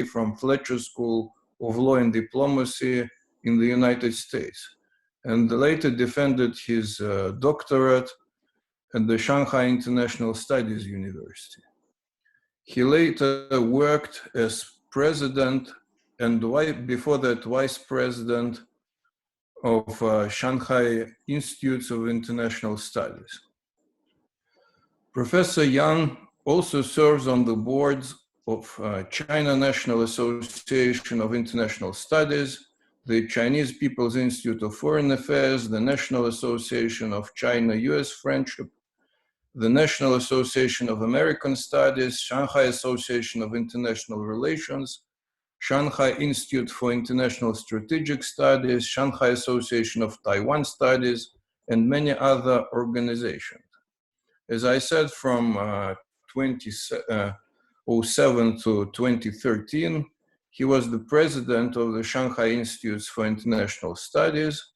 from Fletcher School of Law and Diplomacy in the United States, and later defended his doctorate at the Shanghai International Studies University. He later worked as president and before that vice president of Shanghai Institutes of International Studies. Professor Yang also serves on the boards of China National Association of International Studies, the Chinese People's Institute of Foreign Affairs, the National Association of China-US Friendship, the National Association of American Studies, Shanghai Association of International Relations, Shanghai Institute for International Strategic Studies, Shanghai Association of Taiwan Studies, and many other organizations. As I said, from 2007 to 2013, he was the president of the Shanghai Institutes for International Studies.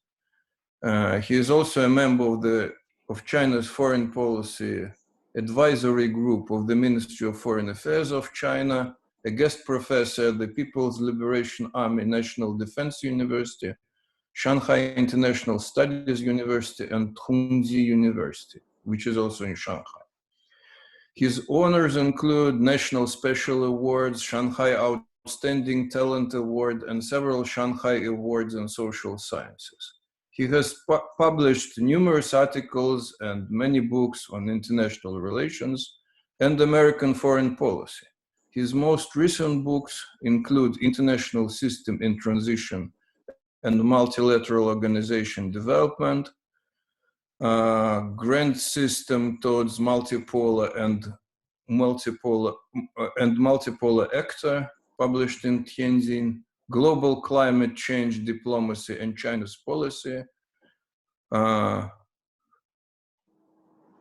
He is also a member of China's Foreign Policy Advisory Group of the Ministry of Foreign Affairs of China, a guest professor at the People's Liberation Army National Defense University, Shanghai International Studies University, and Tongji University, which is also in Shanghai. His honors include National Special Awards, Shanghai Outstanding Talent Award, and several Shanghai Awards in social sciences. He has published numerous articles and many books on international relations and American foreign policy. His most recent books include International System in Transition and Multilateral Organization Development, Grand System Towards Multipolar and Multipolar Actor, published in Tianjin, Global Climate Change Diplomacy and China's Policy,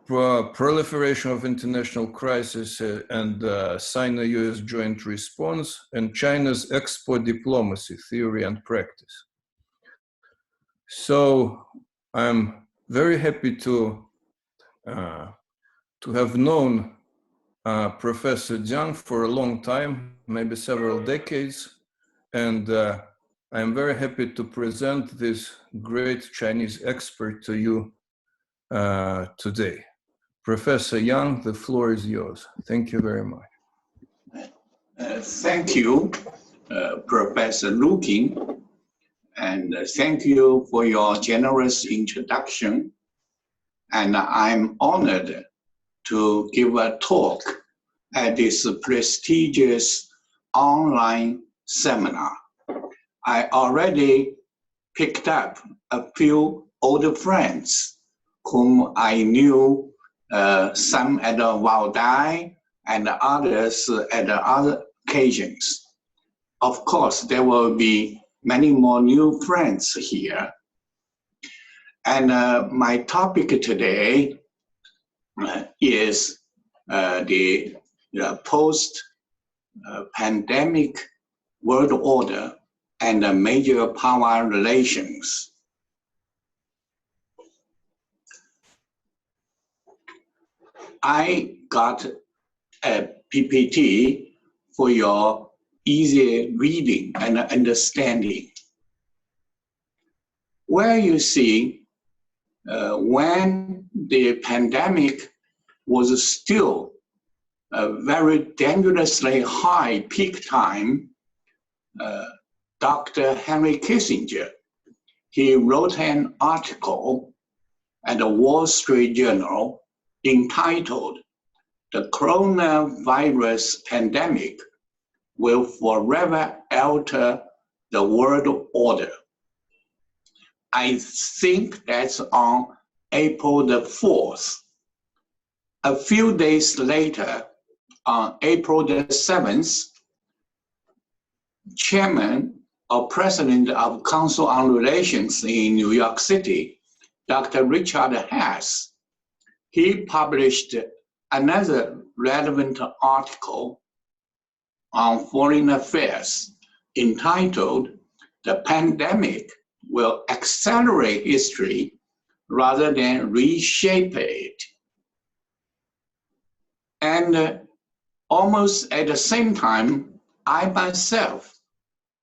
Proliferation of International Crisis and Sino-US Joint Response, and China's Export Diplomacy, Theory and Practice. So I'm very happy to have known Professor Jiang for a long time, maybe several decades, and I'm very happy to present this great Chinese expert to you today. Professor Yang, the floor is yours. Thank you very much. Thank you, Professor Lukin, and thank you for your generous introduction. And I'm honored to give a talk at this prestigious online seminar. I already picked up a few older friends whom I knew, some at the Waldai and others at other occasions. Of course, there will be many more new friends here. And my topic today is the post-pandemic world order and major power relations. I got a PPT for your easy reading and understanding, where you see when the pandemic was still a very dangerously high peak time, Dr. Henry Kissinger, he wrote an article at the Wall Street Journal entitled, "The Coronavirus Pandemic Will Forever Alter the World Order." I think that's on April the 4th. A few days later, on April the 7th, Chairman or President of Council on Relations in New York City, Dr. Richard Haass, he published another relevant article on foreign affairs entitled, "The Pandemic Will Accelerate History Rather Than Reshape It." And almost at the same time, I myself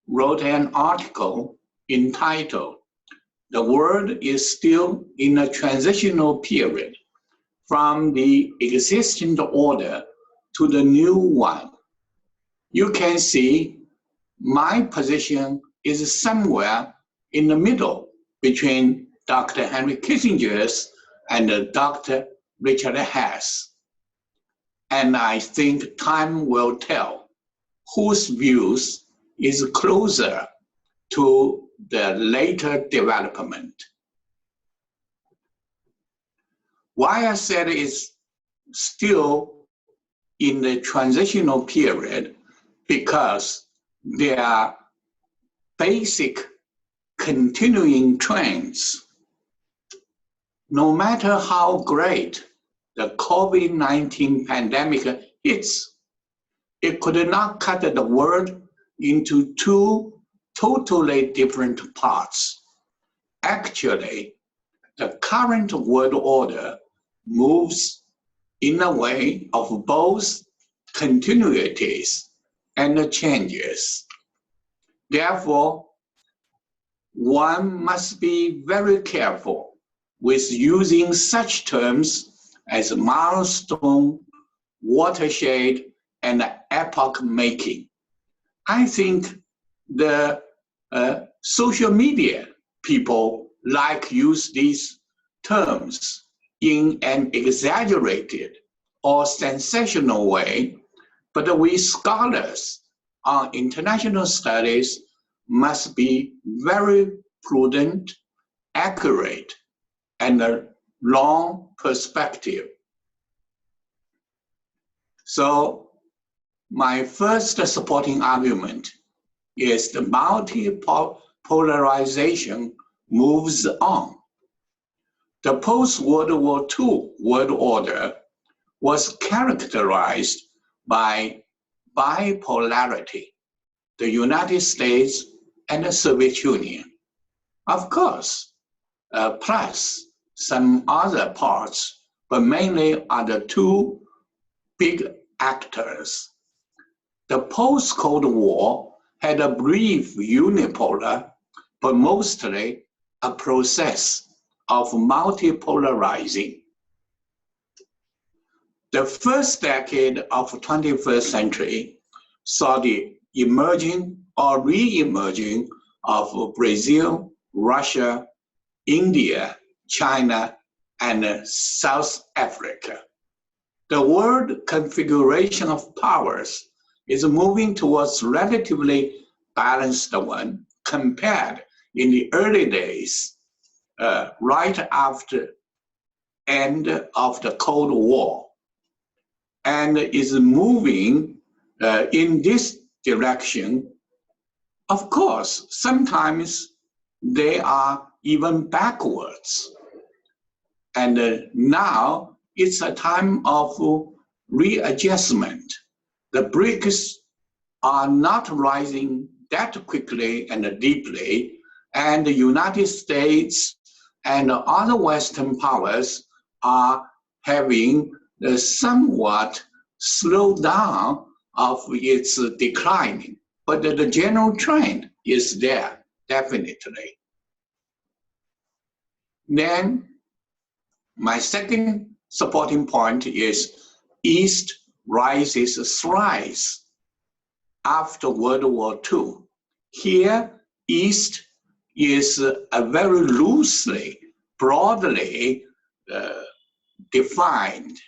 wrote an article entitled, "The World is Still in a Transitional Period from the Existing Order to the New One." You can see my position is somewhere in the middle between Dr. Henry Kissinger's and Dr. Richard Hess. And I think time will tell whose views is closer to the later development. Why I said it's still in the transitional period, because there are basic continuing trends. No matter how great the COVID-19 pandemic hits, it could not cut the world into two totally different parts. Actually, the current world order moves in a way of both continuities and changes. Therefore, one must be very careful with using such terms as milestone, watershed, and epoch-making. I think the social media people like use these terms in an exaggerated or sensational way, but we scholars on international studies must be very prudent, accurate, and a long perspective. So my first supporting argument is the multi-polarization moves on. The post-World War II world order was characterized by bipolarity, the United States and the Soviet Union. Of course, plus some other parts, but mainly are the two big actors. The post-Cold War had a brief unipolar, but mostly a process of multipolarizing. The first decade of the 21st century saw the emerging or re-emerging of Brazil, Russia, India, China, and South Africa. The world configuration of powers is moving towards relatively balanced one compared in the early days, right after end of the Cold War, and is moving in this direction. Of course, sometimes they are even backwards. And now it's a time of readjustment. The BRICS are not rising that quickly and deeply, and the United States and other Western powers are having a somewhat slowed down of its declining. But the general trend is there, definitely. Then my second supporting point is East rises thrice after World War II. Here, East is a very loosely, broadly defined.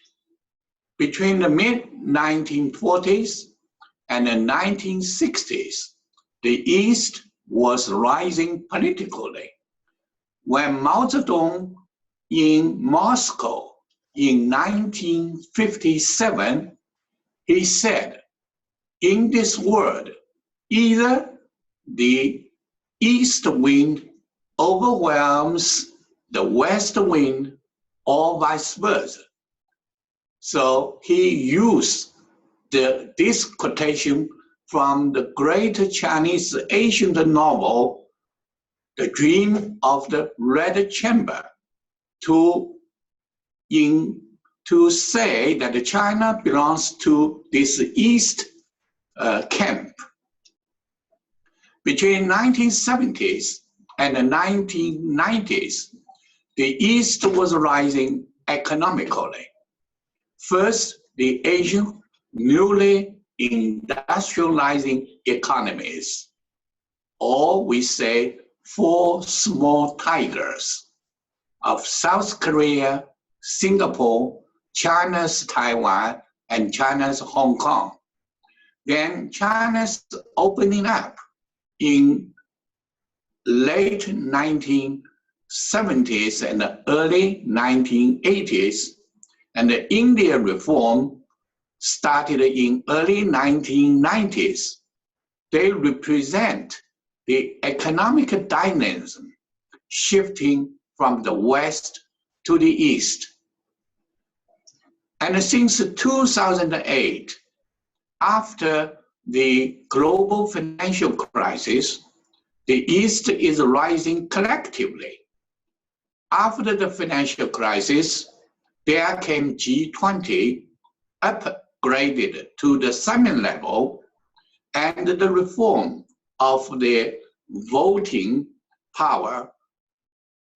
Between the mid-1940s and the 1960s, the East was rising politically. When Mao Zedong in Moscow in 1957, he said, in this world, either the east wind overwhelms the west wind or vice versa. So he used this quotation from the great Chinese ancient novel, The Dream of the Red Chamber, to say that China belongs to this East camp. Between 1970s and the 1990s, the East was rising economically. First, the Asian newly industrializing economies, or we say 4 small tigers of South Korea, Singapore, China's Taiwan, and China's Hong Kong. Then China's opening up in late 1970s and early 1980s, and the India reform started in early 1990s. They represent the economic dynamism shifting from the West to the East. And since 2008, after the global financial crisis, the East is rising collectively. After the financial crisis, there came G20, upgraded to the summit level, and the reform of the voting power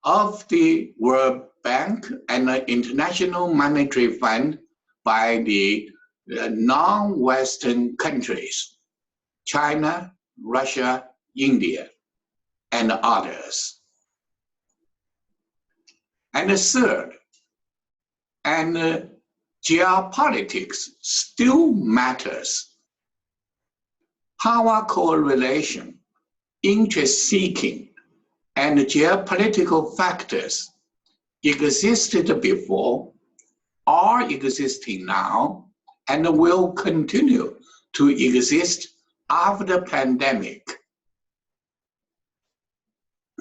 of the World Bank and the International Monetary Fund by the non-Western countries, China, Russia, India, and others. And the third, and geopolitics still matters. Power correlation, interest-seeking, and geopolitical factors existed before, are existing now, and will continue to exist after the pandemic.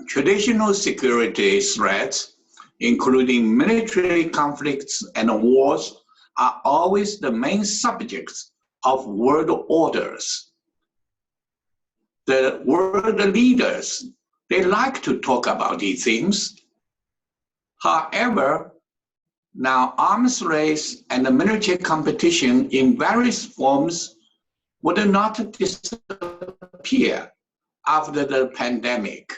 Traditional security threats, including military conflicts and wars, are always the main subjects of world orders. The world leaders, they like to talk about these things. However, now arms race and the military competition in various forms would not disappear after the pandemic.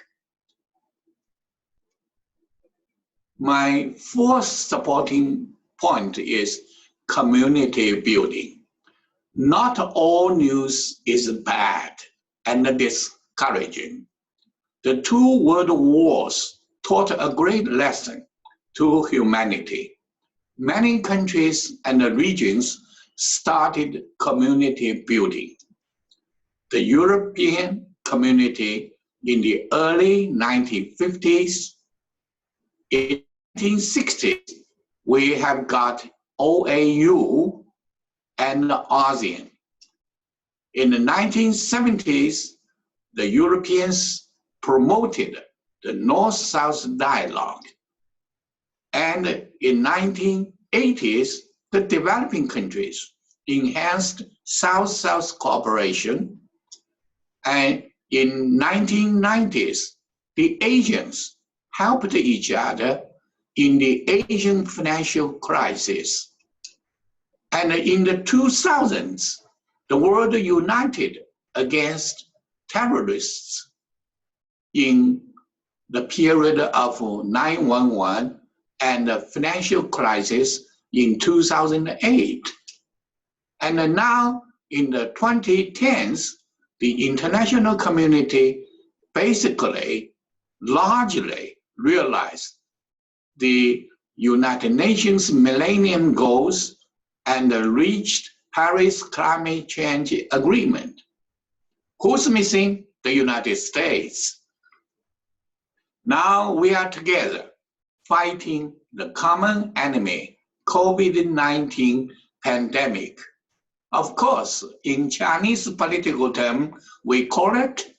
My fourth supporting point is community building. Not all news is bad and discouraging. The 2 world wars taught a great lesson to humanity. Many countries and regions started community building. The European community in the early 1950s, in 1960s, we have got OAU and ASEAN. In the 1970s, the Europeans promoted the North-South dialogue. And in 1980s, the developing countries enhanced South-South cooperation. And in 1990s, the Asians helped each other in the Asian financial crisis. And in the 2000s, the world united against terrorists in the period of 9/11 and the financial crisis in 2008. And now in the 2010s, the international community basically largely realized the United Nations Millennium Goals and reached Paris Climate Change Agreement. Who's missing? The United States. Now we are together fighting the common enemy, COVID-19 pandemic. Of course, in Chinese political term, we call it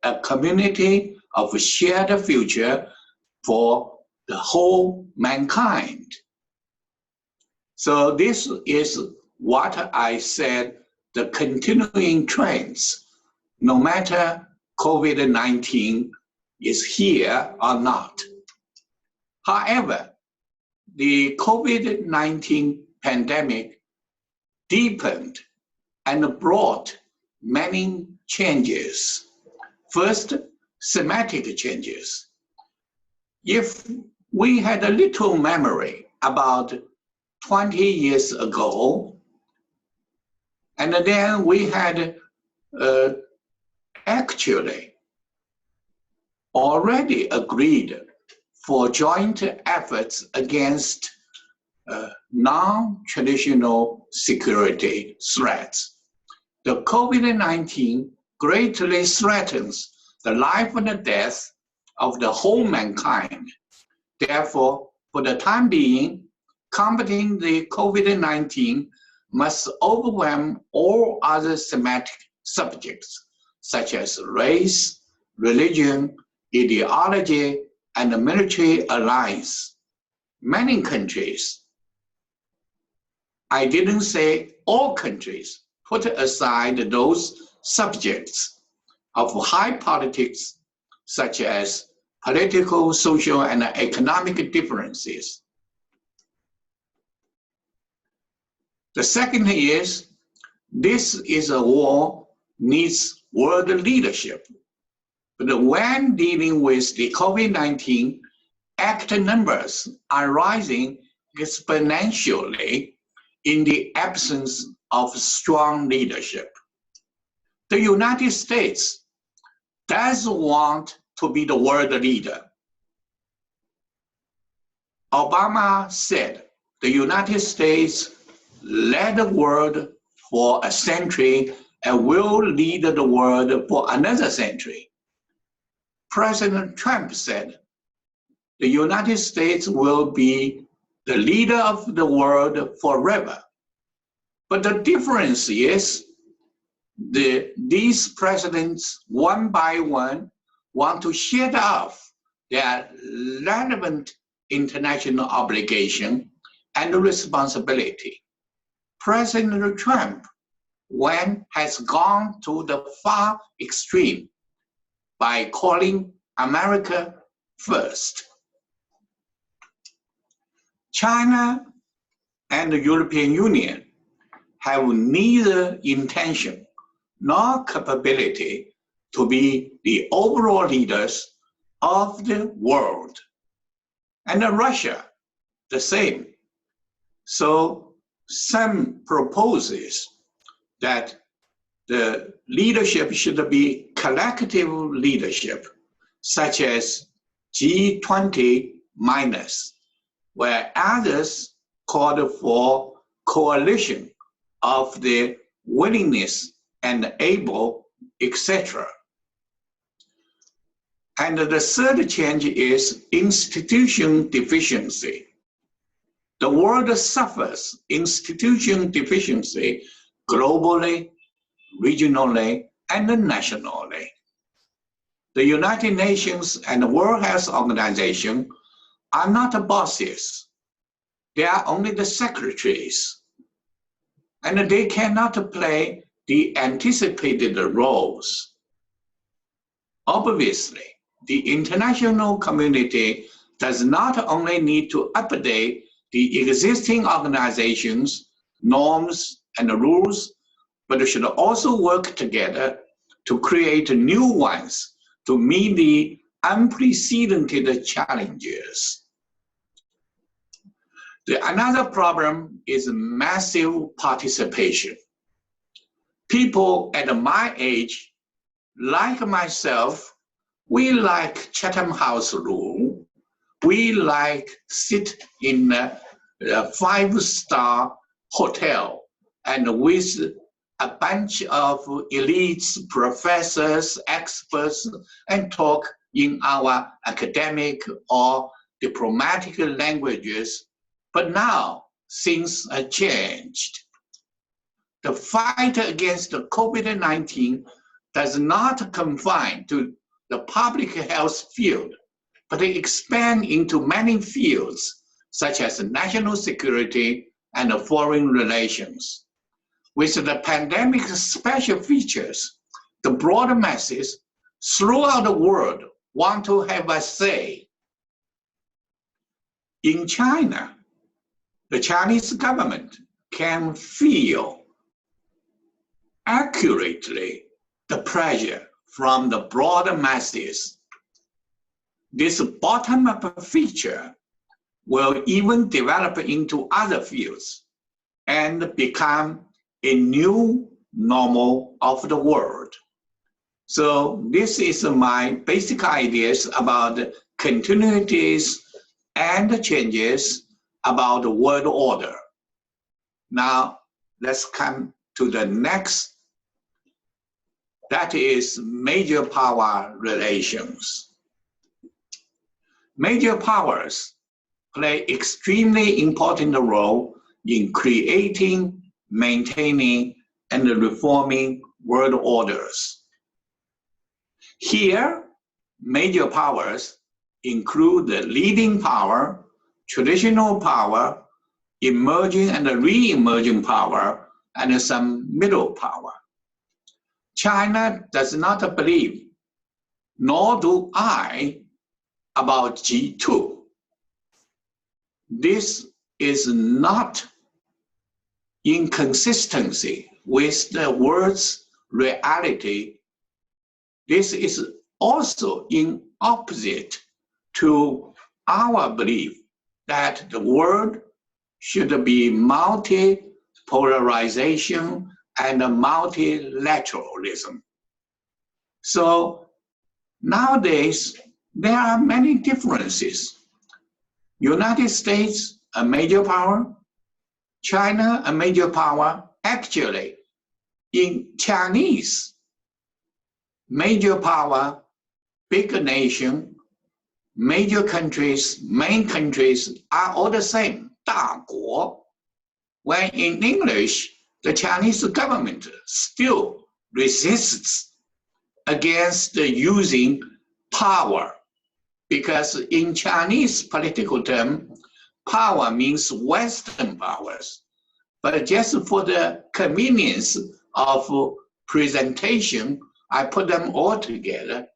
a community of shared future for the whole mankind. So this is what I said, the continuing trends, no matter COVID-19 is here or not. However, the COVID-19 pandemic deepened and brought many changes. First, semantic changes. If we had a little memory about 20 years ago, and then we had actually already agreed for joint efforts against non-traditional security threats. The COVID-19 greatly threatens the life and the death of the whole mankind. Therefore, for the time being, combating the COVID-19 must overwhelm all other semantic subjects, such as race, religion, ideology, and military alliance. Many countries, I didn't say all countries, put aside those subjects of high politics, such as political, social, and economic differences. The second is, this is a war needs world leadership. But when dealing with the COVID-19, active numbers are rising exponentially in the absence of strong leadership. The United States does want to be the world leader. Obama said the United States led the world for a century and will lead the world for another century. President Trump said the United States will be the leader of the world forever. But the difference is these presidents, one by one, want to shed off their relevant international obligation and responsibility. President Trump has gone to the far extreme by calling America first. China and the European Union have neither intention nor capability to be the overall leaders of the world. And Russia, the same. So some proposes that the leadership should be collective leadership, such as G20 minus, where others called for coalition of the willingness and able, etc. And the third change is institution deficiency. The world suffers institution deficiency globally, regionally, and nationally. The United Nations and the World Health Organization are not bosses. They are only the secretaries. And they cannot play the anticipated roles. Obviously, the international community does not only need to update the existing organizations, norms, and rules, but should also work together to create new ones to meet the unprecedented challenges. Another problem is massive participation. People at my age, like myself, we like Chatham House rule. We like sit in a 5-star hotel and with a bunch of elites, professors, experts, and talk in our academic or diplomatic languages. But now things are changed. The fight against the COVID-19 does not confine to the public health field, but it expands into many fields, such as national security and foreign relations. With the pandemic's special features, the broad masses throughout the world want to have a say. In China, the Chinese government can feel accurately the pressure from the broader masses. This bottom-up feature will even develop into other fields and become a new normal of the world. So this is my basic ideas about continuities and changes about the world order. Now, let's come to the next. That is major power relations. Major powers play extremely important role in creating, maintaining, and reforming world orders. Here, major powers include the leading power, traditional power, emerging and re-emerging power, and some middle power. China does not believe, nor do I, about G2. This is not inconsistency with the word's reality. This is also in opposite to our belief that the world should be multi-polarization and multilateralism. So nowadays, there are many differences. United States, a major power, China, a major power. Actually, in Chinese, major power, big nation, major countries, main countries are all the same, 大国. When in English, the Chinese government still resists against using power, because in Chinese political term, power means Western powers. But just for the convenience of presentation, I put them all together.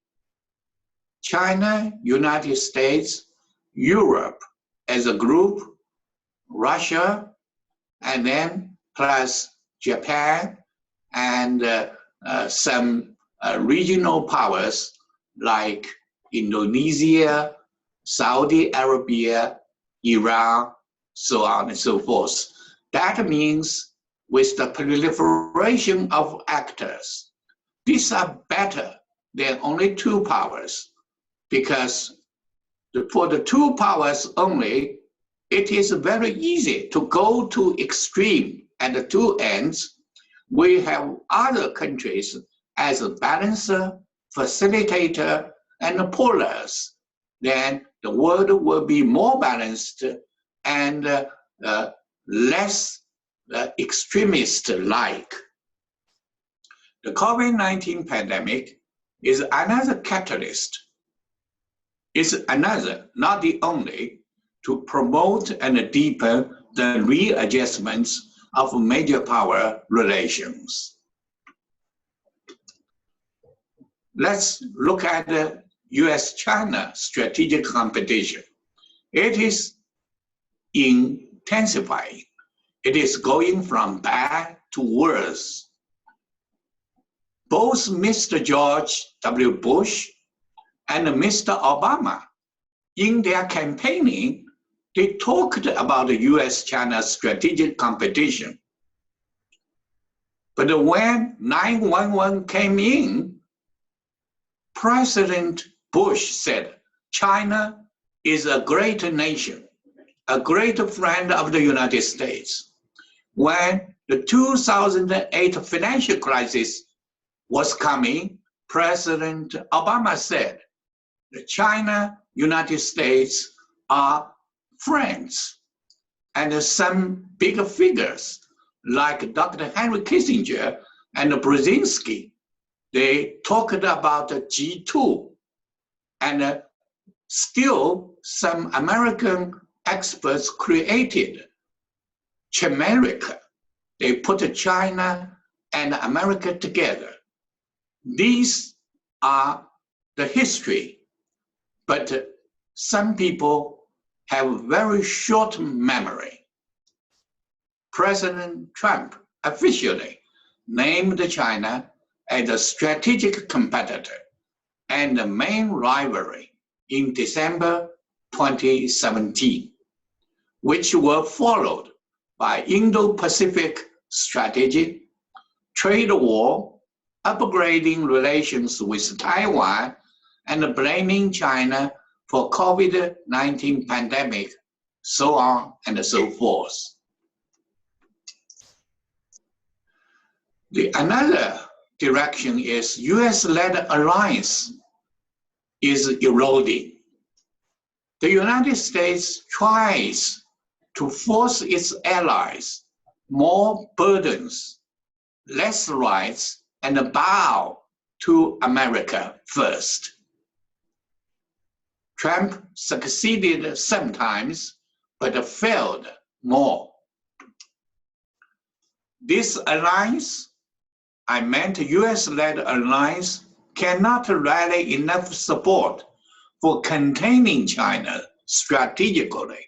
China, United States, Europe as a group, Russia, and then plus Japan and some regional powers like Indonesia, Saudi Arabia, Iran, so on and so forth. That means with the proliferation of actors, these are better than only two powers, because for the two powers only, it is very easy to go to extreme at the two ends. We have other countries as a balancer, facilitator, and polars. Then the world will be more balanced and less extremist-like. The COVID-19 pandemic is another catalyst. It's another, not the only, to promote and deepen the readjustments of major power relations. Let's look at the US-China strategic competition. It is intensifying. It is going from bad to worse. Both Mr. George W. Bush and Mr. Obama, in their campaigning, they talked about the US-China strategic competition. But when 9/11 came in, President Bush said, China is a great nation, a great friend of the United States. When the 2008 financial crisis was coming, President Obama said, China, United States are friends. And some big figures like Dr. Henry Kissinger and Brzezinski, they talked about the G2. And still some American experts created Chimerica. They put China and America together. These are the history, but some people have very short memory. President Trump officially named China as a strategic competitor and the main rivalry in December 2017, which were followed by Indo-Pacific strategy, trade war, upgrading relations with Taiwan, and blaming China for COVID-19 pandemic, so on and so forth. Another direction is US-led alliance is eroding. The United States tries to force its allies more burdens, less rights, and bow to America first. Trump succeeded sometimes, but failed more. This alliance, I meant US-led alliance, cannot rally enough support for containing China strategically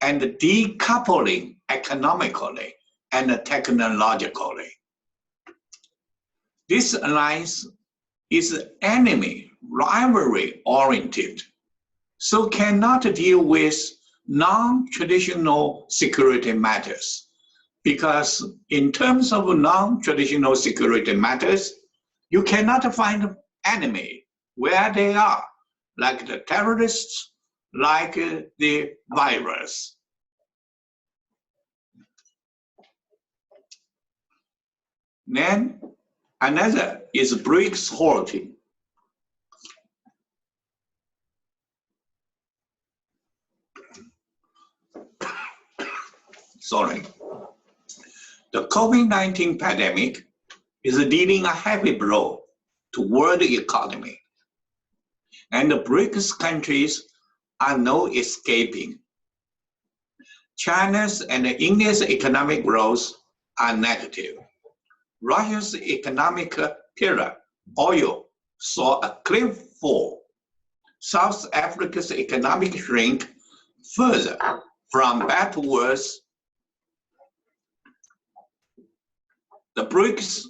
and decoupling economically and technologically. This alliance is enemy, rivalry-oriented, so cannot deal with non-traditional security matters, because in terms of non-traditional security matters, you cannot find enemy where they are, like the terrorists, like the virus. Then another is BRICS halting. Sorry. The COVID-19 pandemic is dealing a heavy blow to world economy, and the BRICS countries are no escaping. China's and India's economic growth are negative. Russia's economic pillar, oil, saw a cliff fall. South Africa's economic shrink further from bad to worse. The BRICS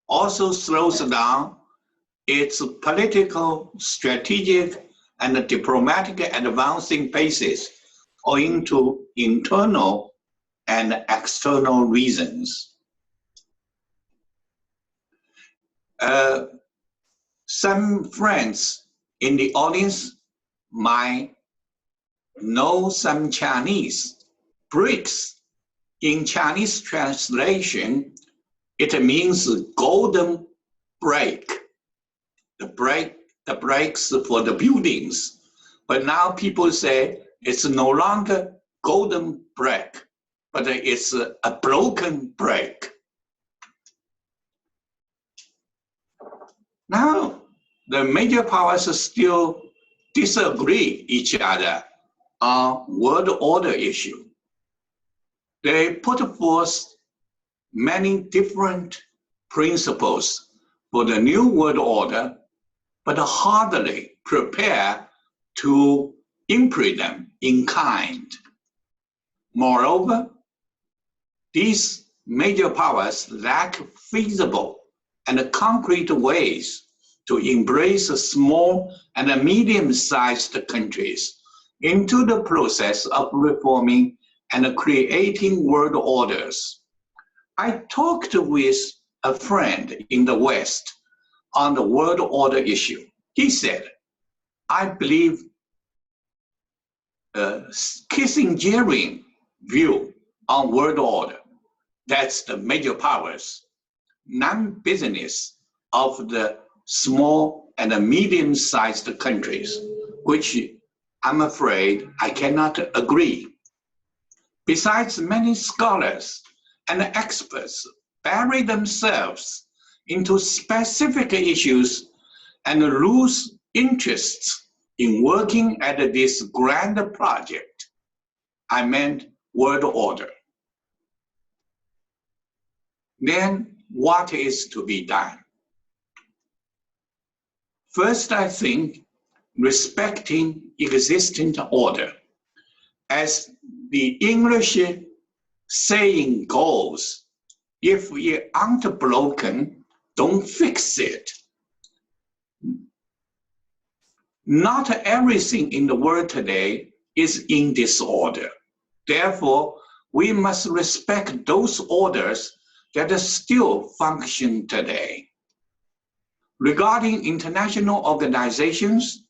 also slows down its political, strategic, and diplomatic advancing paces owing to internal and external reasons. Some friends in the audience might know some Chinese. BRICS, in Chinese translation, it means golden break. The breaks for the buildings. But now people say it's no longer golden break, but it's a broken break. Now, the major powers still disagree each other on world order issue. They put forth many different principles for the new world order, but hardly prepare to implement them in kind. Moreover, these major powers lack feasible and concrete ways to embrace small and medium-sized countries into the process of reforming and creating world orders. I talked with a friend in the West on the world order issue. He said, I believe Kissingerian view on world order, that's the major powers, non-business of the small and medium-sized countries, which I'm afraid I cannot agree. Besides, many scholars and experts bury themselves into specific issues and lose interests in working at this grand project. I meant world order. Then what is to be done? First, I think respecting existing order. As the English saying goes, if we aren't broken, don't fix it. Not everything in the world today is in disorder. Therefore, we must respect those orders that still function today. Regarding international organizations,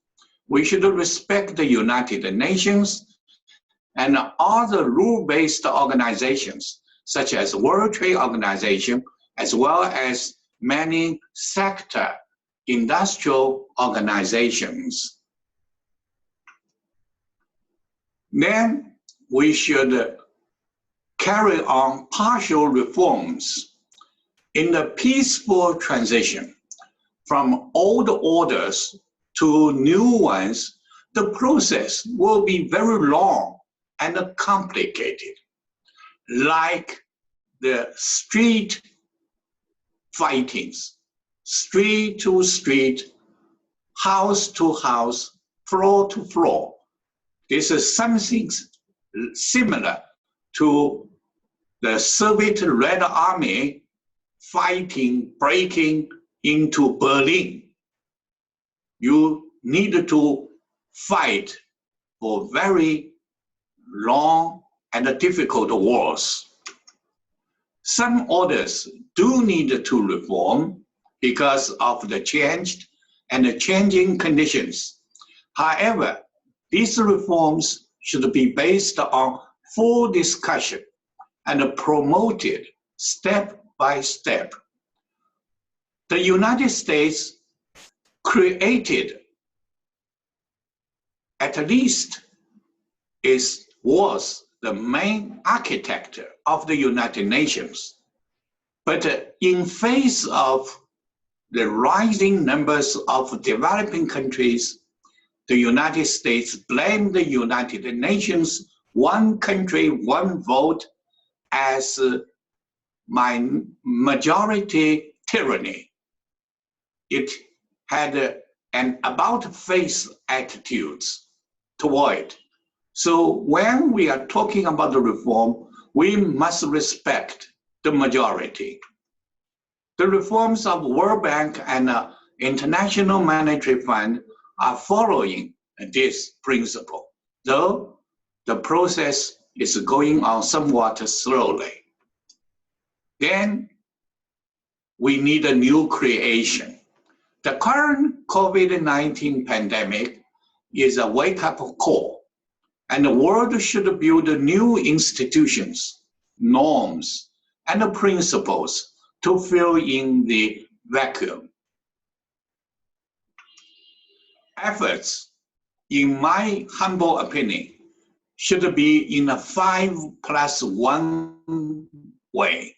we should respect the United Nations and other rule-based organizations, such as World Trade Organization, as well as many sector industrial organizations. Then we should carry on partial reforms in the peaceful transition from old orders to new ones. The process will be very long and complicated, like the street fightings, street to street, house to house, floor to floor. This is something similar to the Soviet Red Army fighting, breaking into Berlin. You need to fight for very long and difficult wars. Some orders do need to reform because of the changed and the changing conditions. However, these reforms should be based on full discussion and promoted step by step. The United States created, at least was the main architect of the United Nations. But in face of the rising numbers of developing countries, the United States blamed the United Nations one country, one vote as majority tyranny. It had an about-face attitude toward. So when we are talking about the reform, we must respect the majority. The reforms of World Bank and International Monetary Fund are following this principle, though the process is going on somewhat slowly. Then we need a new creation. The current COVID-19 pandemic is a wake-up call, and the world should build new institutions, norms, and principles to fill in the vacuum. Efforts, in my humble opinion, should be in a 5+1 way.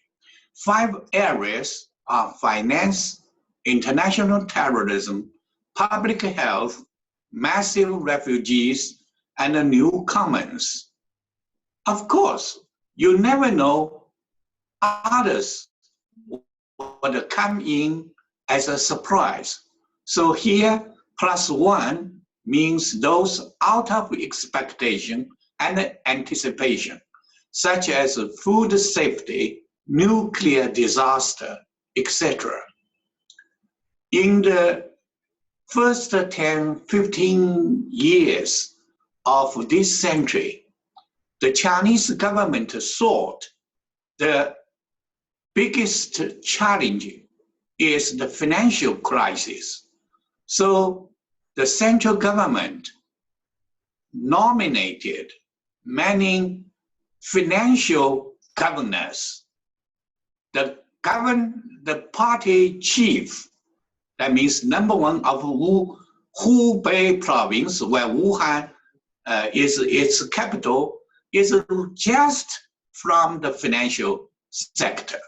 5 areas are finance, international terrorism, public health, massive refugees, and newcomers. Of course, you never know, others would come in as a surprise. So here, +1 means those out of expectation and anticipation, such as food safety, nuclear disaster, etc. In the first 10, 15 years of this century, the Chinese government thought the biggest challenge is the financial crisis. So the central government nominated many financial governors. The party chief, that means #1 of Hubei province, where Wuhan is its capital, is just from the financial sector.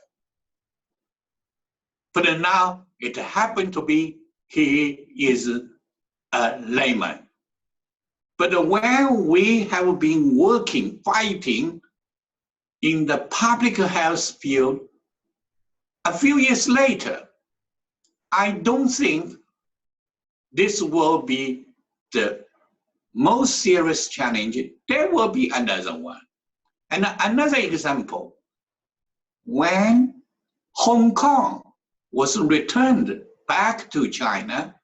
But now it happened to be he is a layman. But when we have been working, fighting in the public health field, a few years later, I don't think this will be the most serious challenge. There will be another one. And another example, when Hong Kong was returned back to China,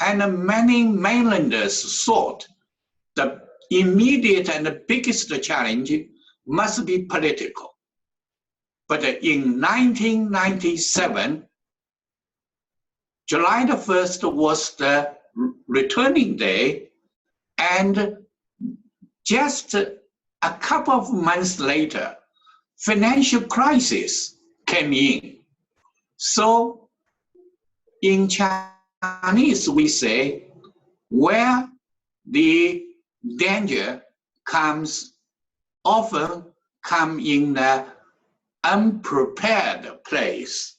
and many mainlanders thought the immediate and the biggest challenge must be political. But in 1997, July the 1st was the returning day, and just a couple of months later, financial crisis came in. So in Chinese, we say, where the danger comes, often come in an unprepared place.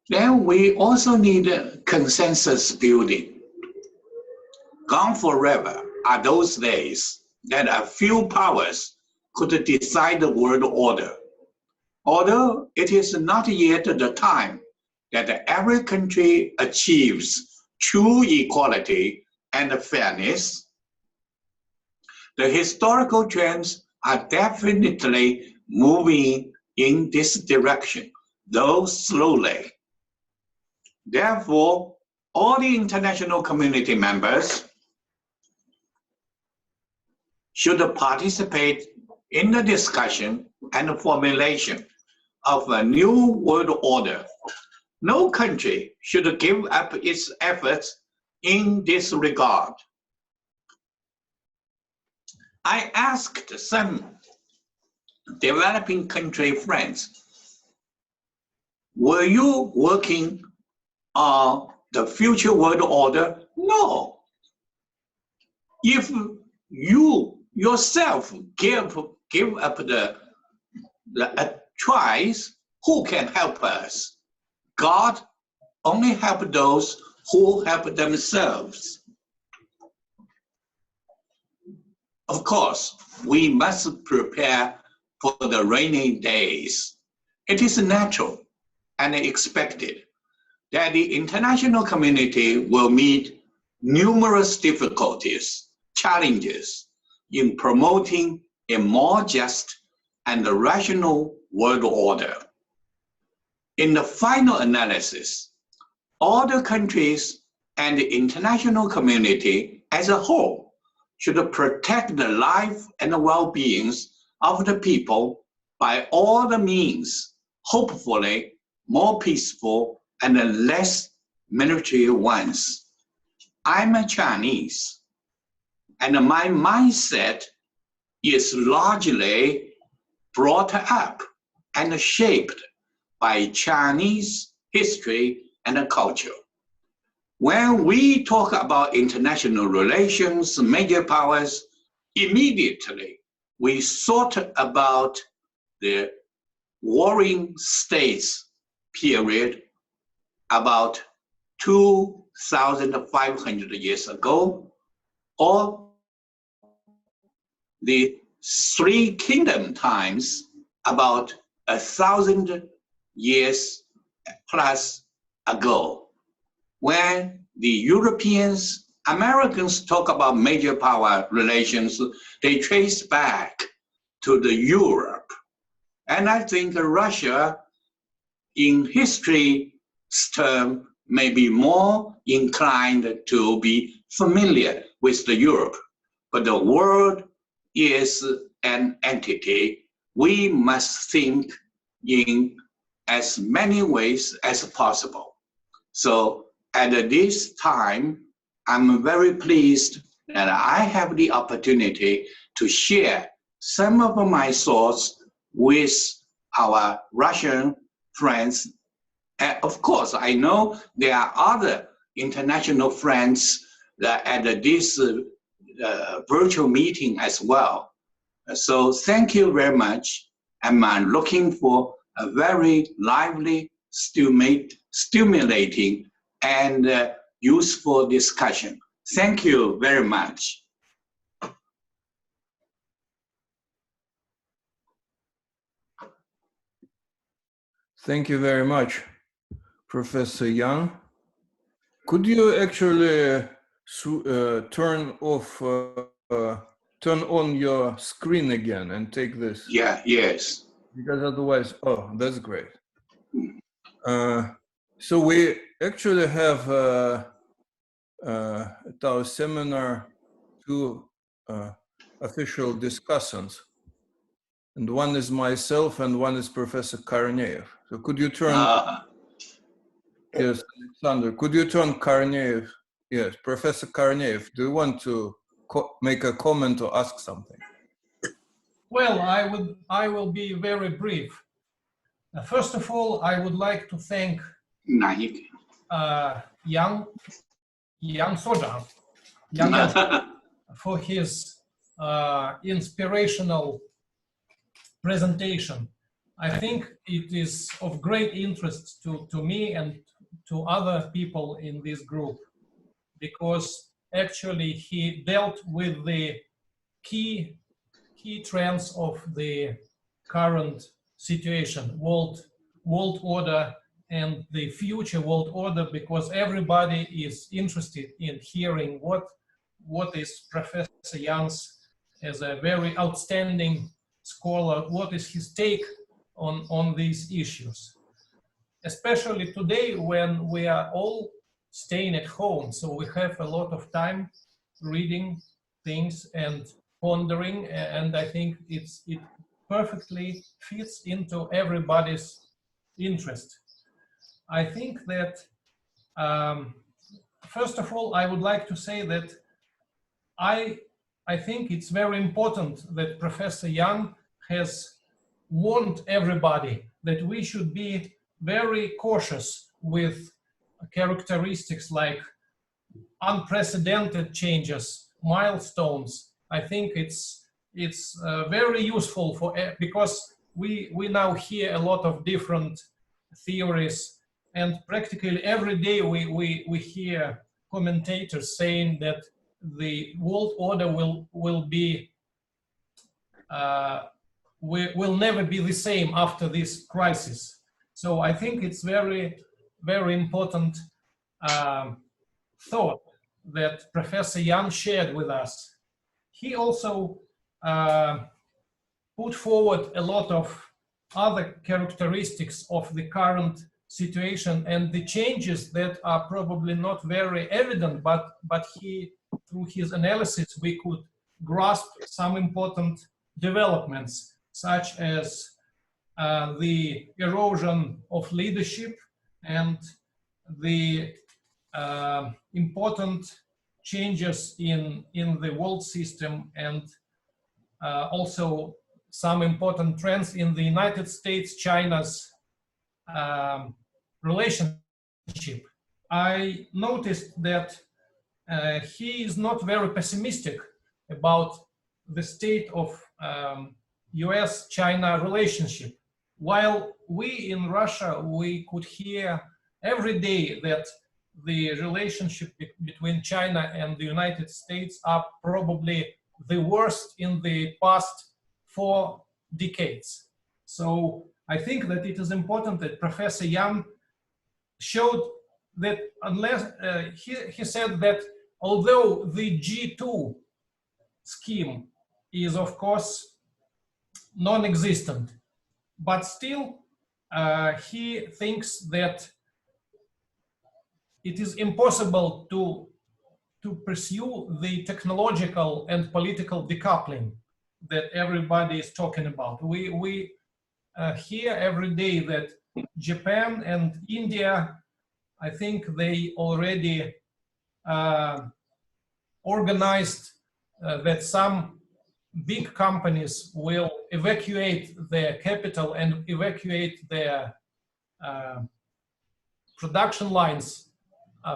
Then we also need consensus building. Gone forever are those days that a few powers could decide the world order. Although it is not yet the time that every country achieves true equality and fairness, the historical trends are definitely moving in this direction, though slowly. Therefore, all the international community members should participate in the discussion and formulation of a new world order. No country should give up its efforts in this regard. I asked some developing country friends, were you working on the future world order? No. If you yourself give up the choice, who can help us? God only helps those who help themselves. Of course, we must prepare for the rainy days. It is natural and expected that the international community will meet numerous difficulties, challenges in promoting a more just and rational world order. In the final analysis, all the countries and the international community as a whole should protect the life and the well-being of the people by all the means, hopefully more peaceful and less military ones. I'm a Chinese, and my mindset is largely brought up and shaped by Chinese history and culture. When we talk about international relations, major powers, immediately we thought about the warring states period about 2,500 years ago, or the Three Kingdom times about 1,000 years plus ago. When the Europeans, Americans talk about major power relations, they trace back to the Europe. And I think Russia, in history's term, may be more inclined to be familiar with the Europe. But the world is an entity. We must think in as many ways as possible. So at this time, I'm very pleased that I have the opportunity to share some of my thoughts with our Russian friends. Of course, I know there are other international friends that at this virtual meeting as well. So thank you very much. I'm looking for a very lively, stimulating, and useful discussion. Thank you very much. Thank you very much, Professor Yang. Could you actually turn on your screen again and take this? Yeah, yes. because otherwise, oh, that's great. So we actually have at our seminar two official discussants, and one is myself and one is Professor Korneyev. So could you turn, yes, Alexander, could you turn Korneyev, yes, Professor Korneyev, do you want to make a comment or ask something? Well, I will be very brief. First of all, I would like to thank Yang for his inspirational presentation. I think it is of great interest to me and to other people in this group, because actually he dealt with the key trends of the current situation, world order and the future world order, because everybody is interested in hearing what is Professor Yang's, as a very outstanding scholar, what is his take on these issues, especially today when we are all staying at home, so we have a lot of time reading things and pondering, and I think it perfectly fits into everybody's interest. I think that first of all, I would like to say that I think it's very important that Professor Yang has warned everybody that we should be very cautious with characteristics like unprecedented changes, milestones. I think it's very useful because we now hear a lot of different theories, and practically every day we hear commentators saying that the world order will never be the same after this crisis. So I think it's very important thought that Professor Yang shared with us. He also put forward a lot of other characteristics of the current situation and the changes that are probably not very evident, but he, through his analysis, we could grasp some important developments, such as the erosion of leadership and the important changes in the world system, and also some important trends in the United States, China's relationship. I noticed that he is not very pessimistic about the state of US-China relationship, while we in Russia, we could hear every day that the relationship between China and the United States are probably the worst in the past 4 decades. So I think that it is important that Professor Yang showed that unless, he said that although the G2 scheme is of course non-existent, but still he thinks that it is impossible to pursue the technological and political decoupling that everybody is talking about. We hear every day that Japan and India, I think they already organized that some big companies will evacuate their capital and evacuate their production lines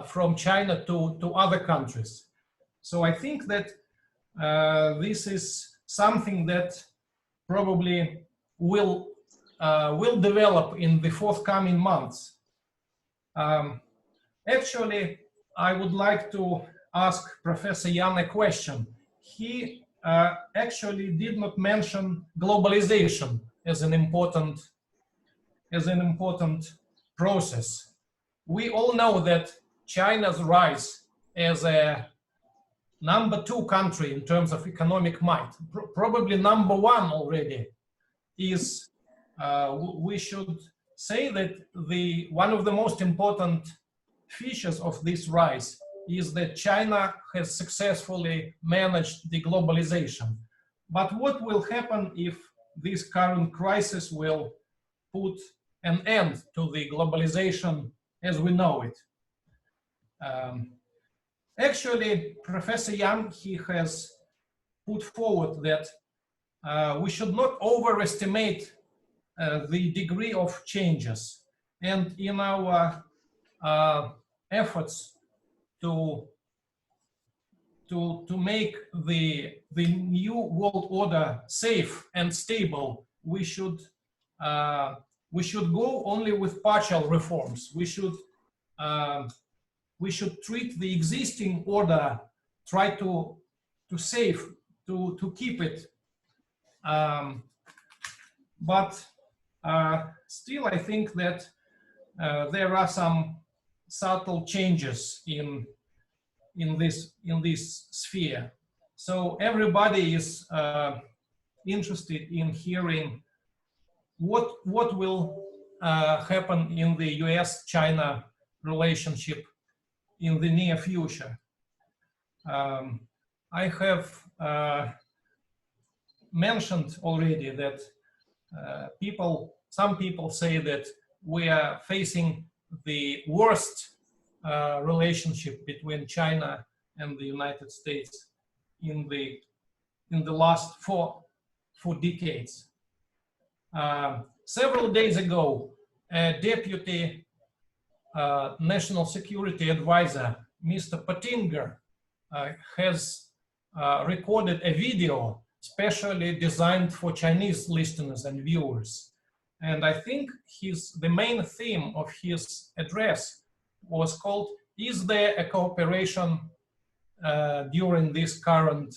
from China to other countries. So I think that this is something that probably will develop in the forthcoming months. Actually, I would like to ask Professor Yang a question. He actually did not mention globalization as an important process. We all know that China's rise as a #2 country in terms of economic might, probably #1 already, is we should say that one of the most important features of this rise is that China has successfully managed the globalization. But what will happen if this current crisis will put an end to the globalization as we know it? Actually, Professor Yang, he has put forward that we should not overestimate the degree of changes. And in our efforts to make the new world order safe and stable, we should go only with partial reforms. We should treat the existing order, try to save, to keep it. But still, I think that there are some subtle changes in this sphere. So everybody is interested in hearing what will happen in the US-China relationship in the near future. I have mentioned already that some people say that we are facing the worst relationship between China and the United States in the last four decades. Several days ago, a deputy national security advisor, Mr. Pottinger, has recorded a video specially designed for Chinese listeners and viewers. And I think the main theme of his address was called, "Is there a cooperation during this current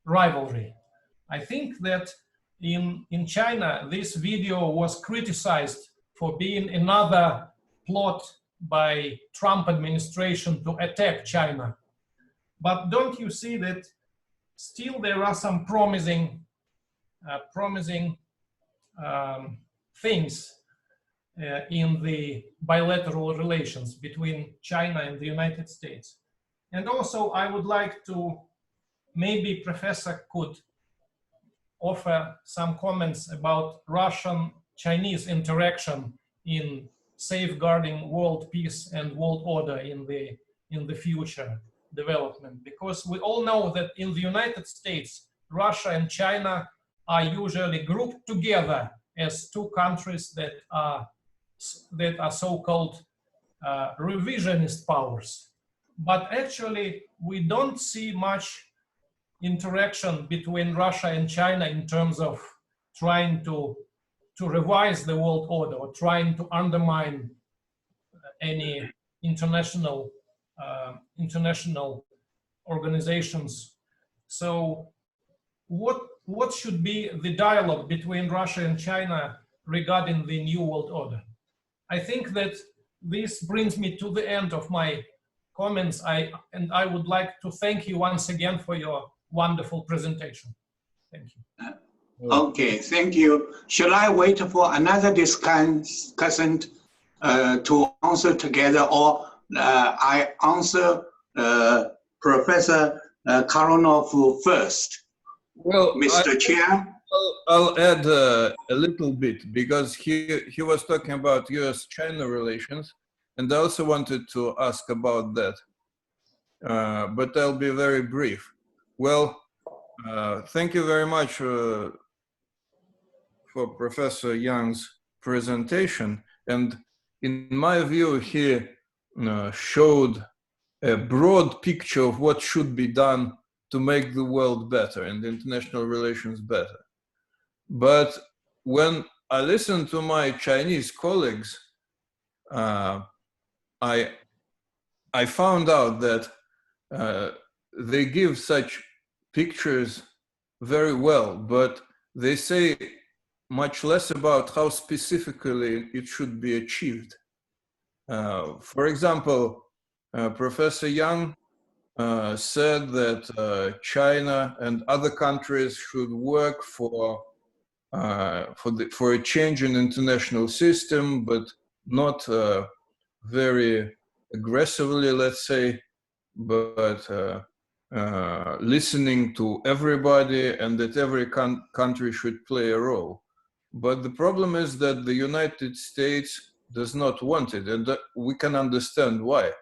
rivalry?" I think that in China, this video was criticized for being another plot by Trump administration to attack China. But don't you see that still there are some promising things in the bilateral relations between China and the United States? And also, I would like to, maybe Professor could offer some comments about Russian-Chinese interaction in safeguarding world peace and world order in the future development, because we all know that in the United States, Russia and China are usually grouped together as two countries that are so-called revisionist powers. But actually, we don't see much interaction between Russia and China in terms of trying to revise the world order or trying to undermine any international organizations. So what should be the dialogue between Russia and China regarding the new world order? I think that this brings me to the end of my comments. And I would like to thank you once again for your wonderful presentation. Thank you. Okay, thank you. Should I wait for another discussant to answer together, or I answer Professor Karonov first? Well, Mr. Chair? I'll add a little bit, because he was talking about US-China relations, and I also wanted to ask about that, but I'll be very brief. Well, thank you very much for Professor Yang's presentation, and in my view, he showed a broad picture of what should be done to make the world better and international relations better. But when I listen to my Chinese colleagues, I found out that they give such pictures very well, but they say much less about how specifically it should be achieved. For example, Professor Yang said that China and other countries should work for for a change in international system, but not very aggressively, let's say, but listening to everybody, and that every country should play a role. But the problem is that the United States does not want it, and we can understand why.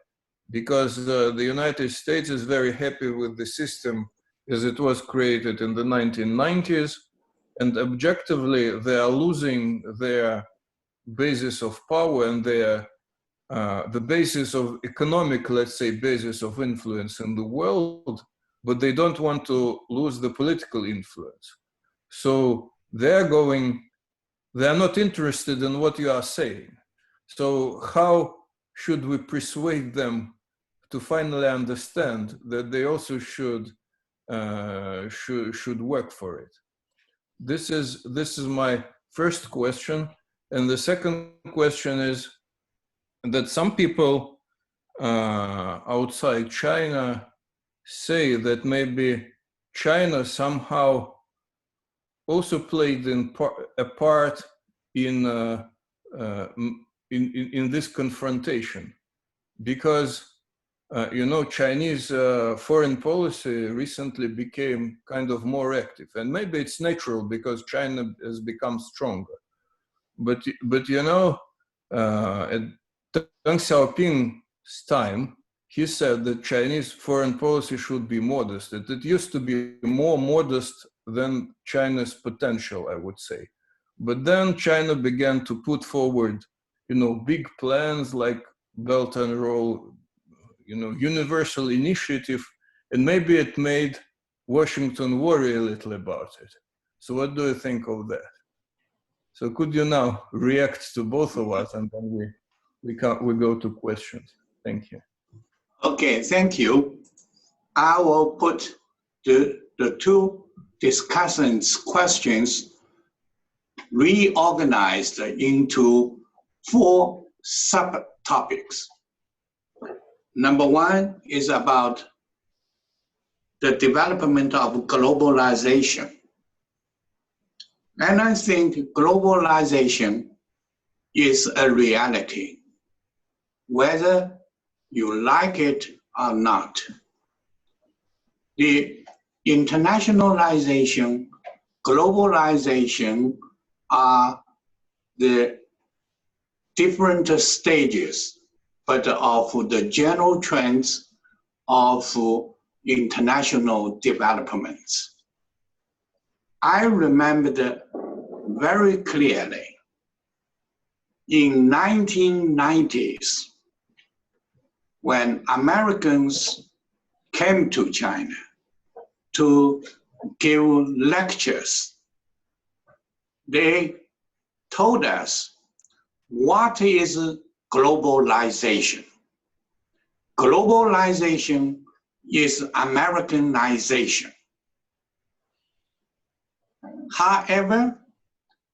Because the United States is very happy with the system as it was created in the 1990s, and objectively they are losing their basis of power and their the basis of economic, let's say, basis of influence in the world, but they don't want to lose the political influence. So they're not interested in what you are saying. So how should we persuade them to finally understand that they also should work for it? This is my first question. And the second question is that some people outside China say that maybe China somehow also played a part in this confrontation, because Chinese foreign policy recently became kind of more active, and maybe it's natural because China has become stronger. But at Deng Xiaoping's time, he said that Chinese foreign policy should be modest. That it used to be more modest than China's potential, I would say. But then China began to put forward, big plans like Belt and Roll, universal initiative, and maybe it made Washington worry a little about it. So what do you think of that? So could you now react to both of us, and then we go to questions. Thank you. Okay, thank you. I will put the two discussants' questions reorganized into 4 subtopics. Number 1 is about the development of globalization. And I think globalization is a reality, whether you like it or not. The internationalization, globalization are the different stages, but of the general trends of international developments. I remember very clearly in 1990s when Americans came to China to give lectures. They told us, what is globalization? Globalization is Americanization. However,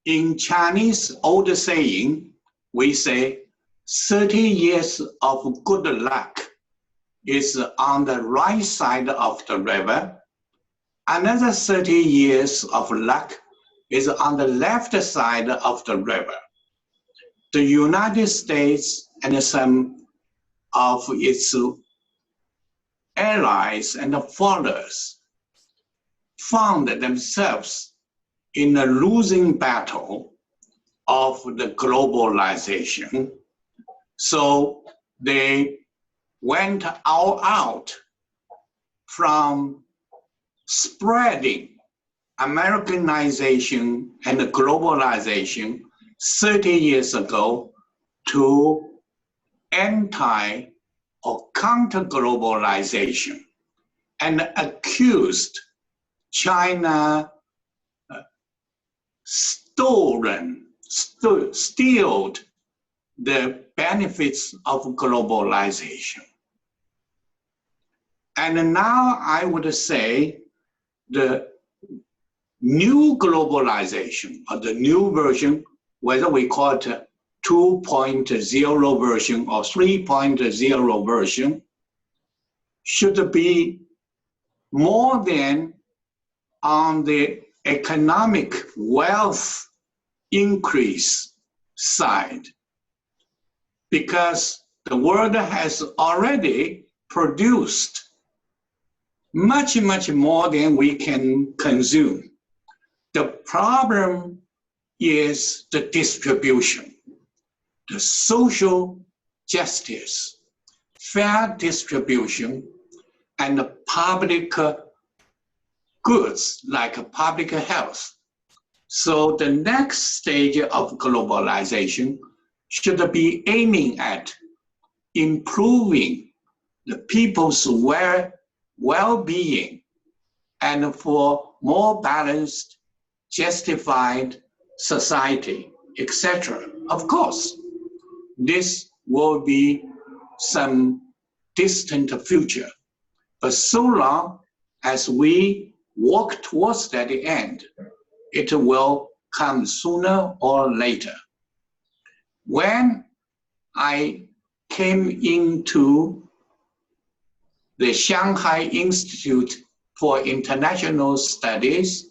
in Chinese old saying, we say 30 years of good luck is on the right side of the river. Another 30 years of luck is on the left side of the river. The United States and some of its allies and followers found themselves in a losing battle of the globalization. So they went all out from spreading Americanization and globalization 30 years ago to anti or counter-globalization, and accused China stealed the benefits of globalization. And now I would say the new globalization, or the new version, whether we call it 2.0 version or 3.0 version, should be more than on the economic wealth increase side, because the world has already produced much, much more than we can consume. The problem is the distribution, the social justice, fair distribution, and the public goods like public health. So the next stage of globalization should be aiming at improving the people's well-being and for more balanced, justified society, etc. Of course, this will be some distant future, but so long as we walk towards that end, it will come sooner or later. When I came into the Shanghai Institute for International Studies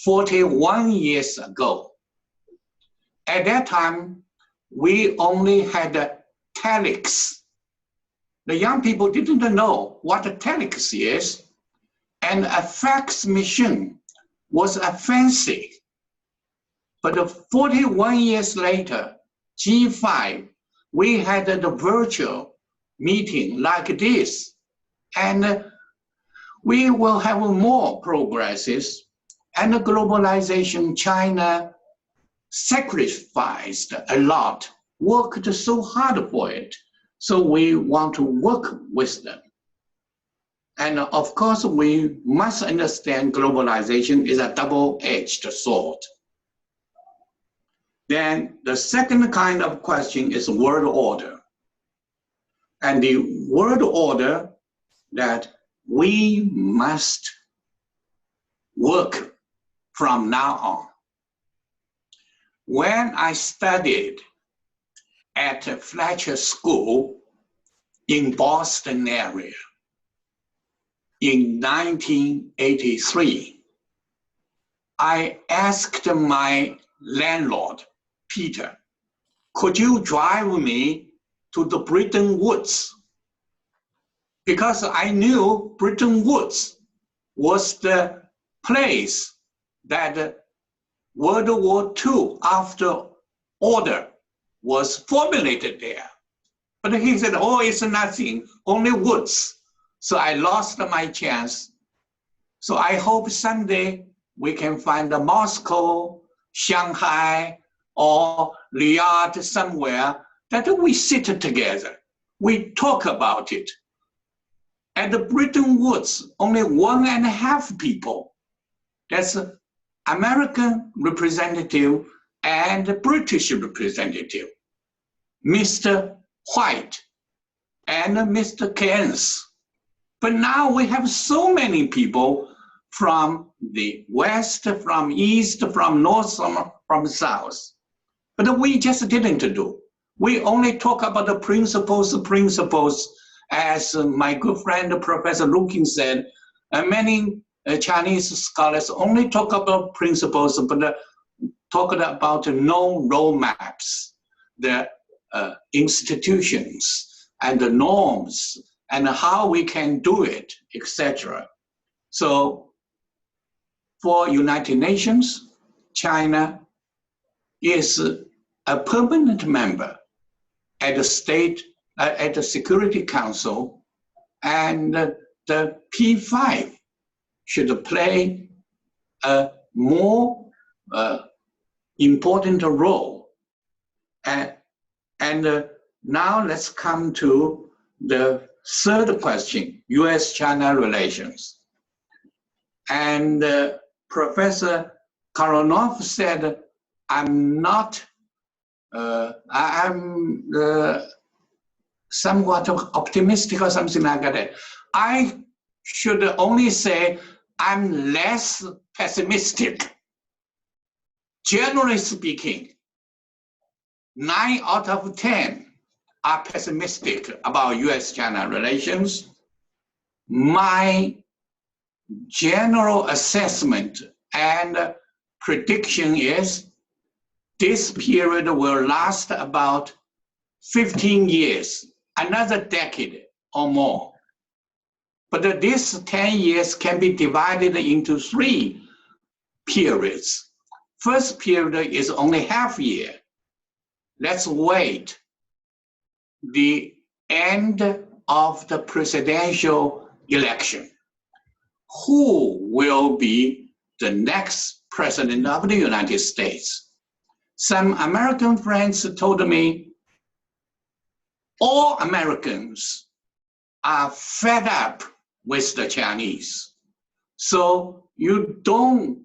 41 years ago, at that time, we only had telex. The young people didn't know what a telex is, and a fax machine was a fancy. But 41 years later, G5, we had the virtual meeting like this, and we will have more progresses. And the globalization, China sacrificed a lot, worked so hard for it. So we want to work with them. And of course, we must understand globalization is a double-edged sword. Then the second kind of question is world order. And the world order that we must work from now on. When I studied at Fletcher School in Boston area in 1983, I asked my landlord, Peter, could you drive me to the Bretton Woods? Because I knew Bretton Woods was the place that World War II after order was formulated there. But he said, oh, it's nothing, only woods. So I lost my chance. So I hope someday we can find a Moscow, Shanghai, or Riyadh somewhere that we sit together. We talk about it. At the Bretton Woods, only 1.5 people. That's American representative and British representative, Mr. White and Mr. Keynes. But now we have so many people from the West, from East, from North, from South. But we just didn't do. We only talk about the principles, as my good friend Professor Lukin said, many Chinese scholars only talk about principles, but talk about no roadmaps, the institutions and the norms and how we can do it, etc. So for United Nations, China is a permanent member at the Security Council, and the P5 should play a more important role. And now let's come to the third question, US-China relations. And Professor Karonov said, I'm somewhat optimistic or something like that. I should only say I'm less pessimistic. Generally speaking, 9 out of 10 are pessimistic about US-China relations. My general assessment and prediction is this period will last about 15 years, another decade or more. But this 10 years can be divided into 3 periods. First period is only half year. Let's wait the end of the presidential election. Who will be the next president of the United States? Some American friends told me all Americans are fed up with the Chinese. So you don't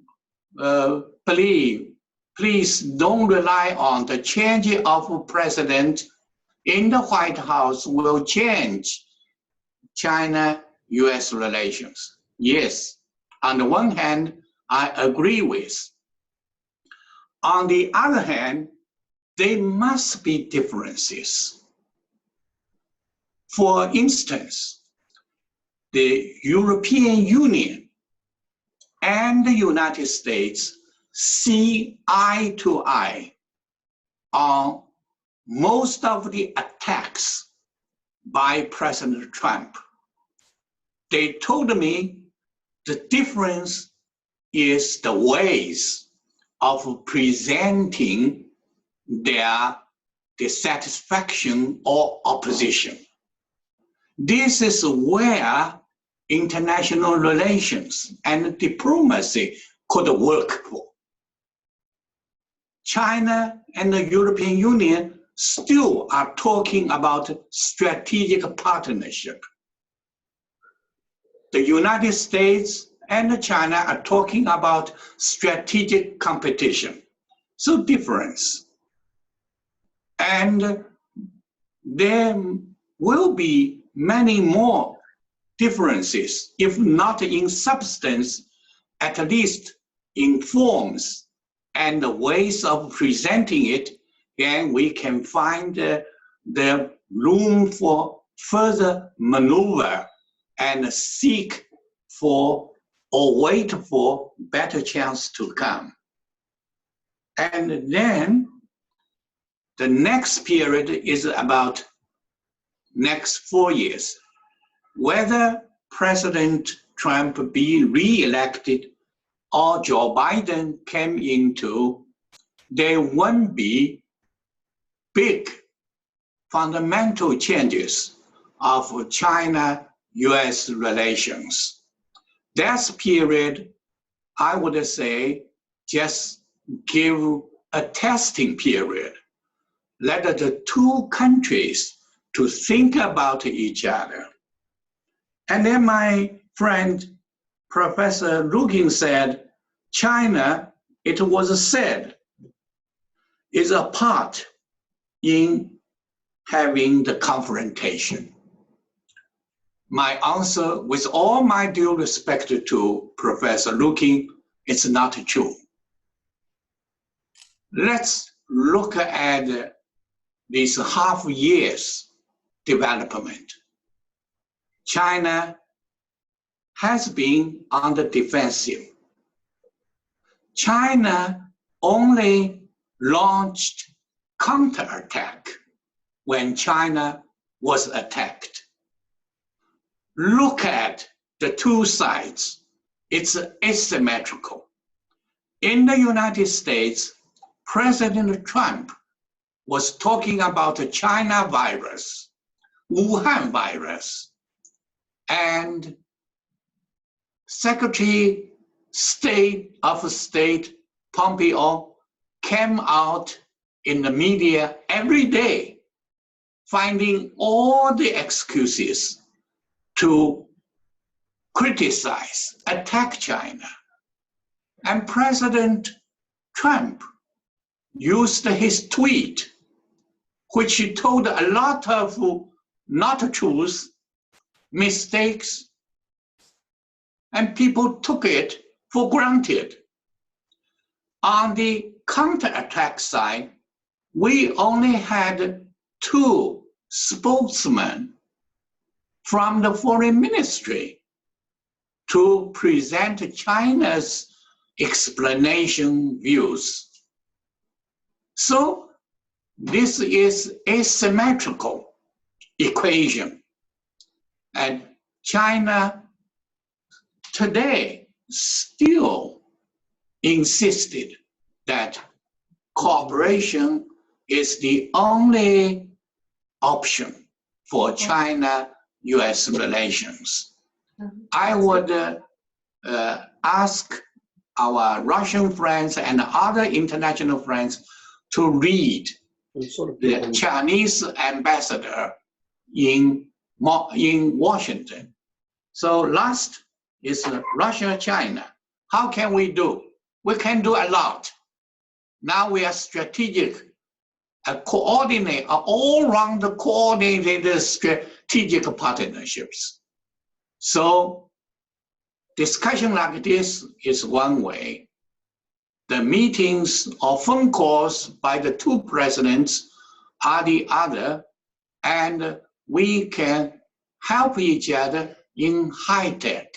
please don't rely on the change of president in the White House will change China-US relations. Yes, on the one hand, I agree with. On the other hand, there must be differences. For instance, the European Union and the United States see eye to eye on most of the attacks by President Trump. They told me the difference is the ways of presenting their dissatisfaction or opposition. This is where international relations and diplomacy could work for. China and the European Union still are talking about strategic partnership. The United States and China are talking about strategic competition. So difference. And there will be many more differences, if not in substance, at least in forms and the ways of presenting it, and we can find the room for further maneuver and seek for or wait for better chance to come. And then the next period is about next 4 years. Whether President Trump be re-elected or Joe Biden came into, there won't be big fundamental changes of China-US relations. That period, I would say, just give a testing period. Let the 2 countries to think about each other. And then my friend, Professor Lukin said, China, it was said, is a part in having the confrontation. My answer, with all my due respect to Professor Lukin, it's not true. Let's look at these half years development. China has been on the defensive. China only launched counterattack when China was attacked. Look at the 2 sides. It's asymmetrical. In the United States, President Trump was talking about the China virus, Wuhan virus, and Secretary of State Pompeo came out in the media every day, finding all the excuses to criticize, attack China. And President Trump used his tweet, which he told a lot of not truths, mistakes, and people took it for granted. On the counterattack side, we only had 2 spokesmen from the foreign ministry to present China's explanation views. So this is asymmetrical equation. And China today still insisted that cooperation is the only option for China-US relations. I would ask our Russian friends and other international friends to read the Chinese ambassador in Washington. So last is Russia-China. How can we do? We can do a lot. Now we are strategic, all-round coordinated strategic partnerships. So discussion like this is one way. The meetings or phone calls by the two presidents are the other, and we can help each other in high tech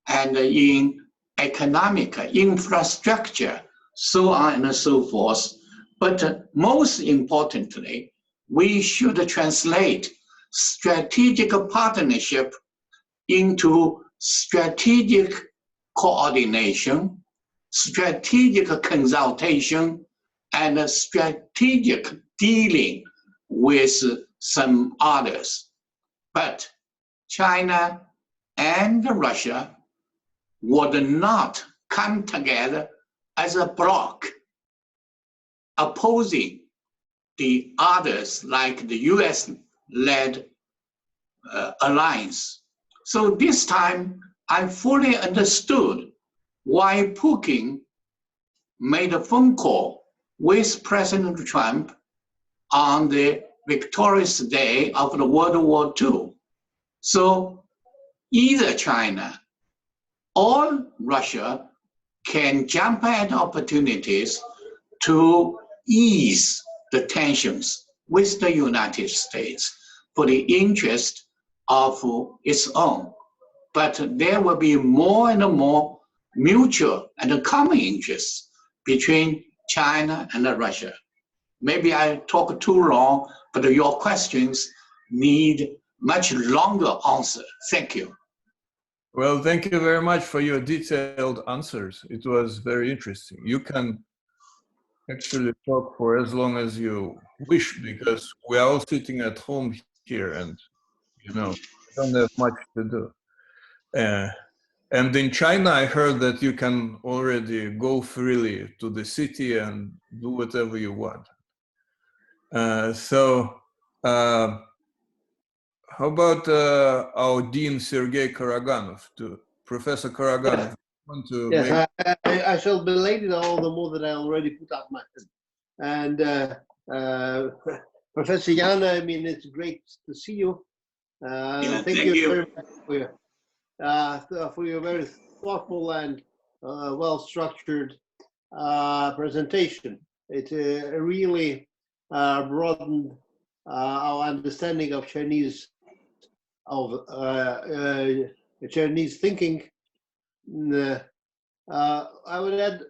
and in economic infrastructure, so on and so forth. But most importantly, we should translate strategic partnership into strategic coordination, strategic consultation, and strategic dealing with some others. But China and Russia would not come together as a bloc opposing the others like the US-led alliance. So this time I fully understood why Putin made a phone call with President Trump on the victorious day of the World War II. So either China or Russia can jump at opportunities to ease the tensions with the United States for the interest of its own. But there will be more and more mutual and common interests between China and Russia. Maybe I talk too long, but your questions need much longer answer. Thank you. Well, thank you very much for your detailed answers. It was very interesting. You can actually talk for as long as you wish, because we are all sitting at home here and, you know, we don't have much to do. And in China, I heard that you can already go freely to the city and do whatever you want. How about our Dean, Sergei Karaganov, Professor Karaganov? Want to yes, I shall belate it all the more that I already put out my hand. And Professor Yang, I mean, it's great to see you. Thank you very much for your very thoughtful and well-structured presentation. It really broadened our understanding of Chinese thinking. I would add,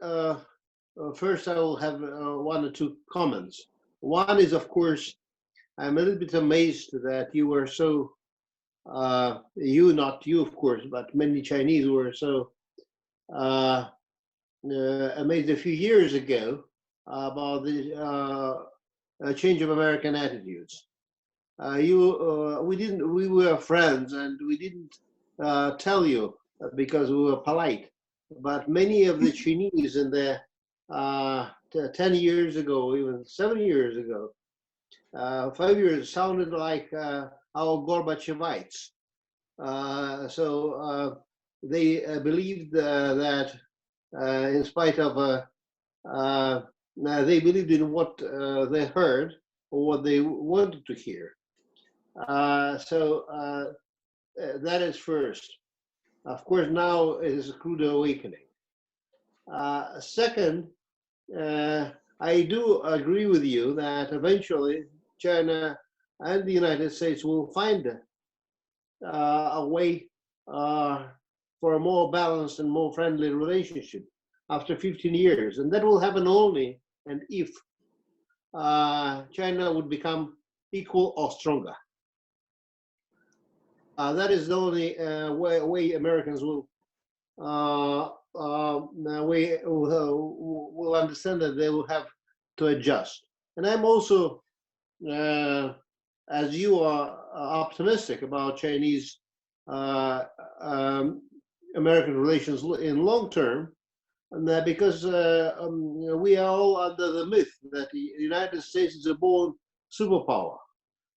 first I will have one or two comments. One is, of course, I'm a little bit amazed that you were so, not you of course, but many Chinese were so amazed a few years ago about the change of American attitudes. We were friends and we didn't tell you because we were polite, but many of the Chinese in the 10 years ago, even 7 years ago, 5 years, sounded like our Gorbachevites. So they believed that in spite of, they believed in what they heard or what they wanted to hear. So that is first. Of course, now it is a crude awakening. Second, I do agree with you that eventually China and the United States will find a way for a more balanced and more friendly relationship. after 15 years. And that will happen only and if China would become equal or stronger. That is the only way Americans will understand that they will have to adjust. And I'm also, as you are, optimistic about Chinese American relations in long term, and that because we are all under the myth that the United States is a born superpower.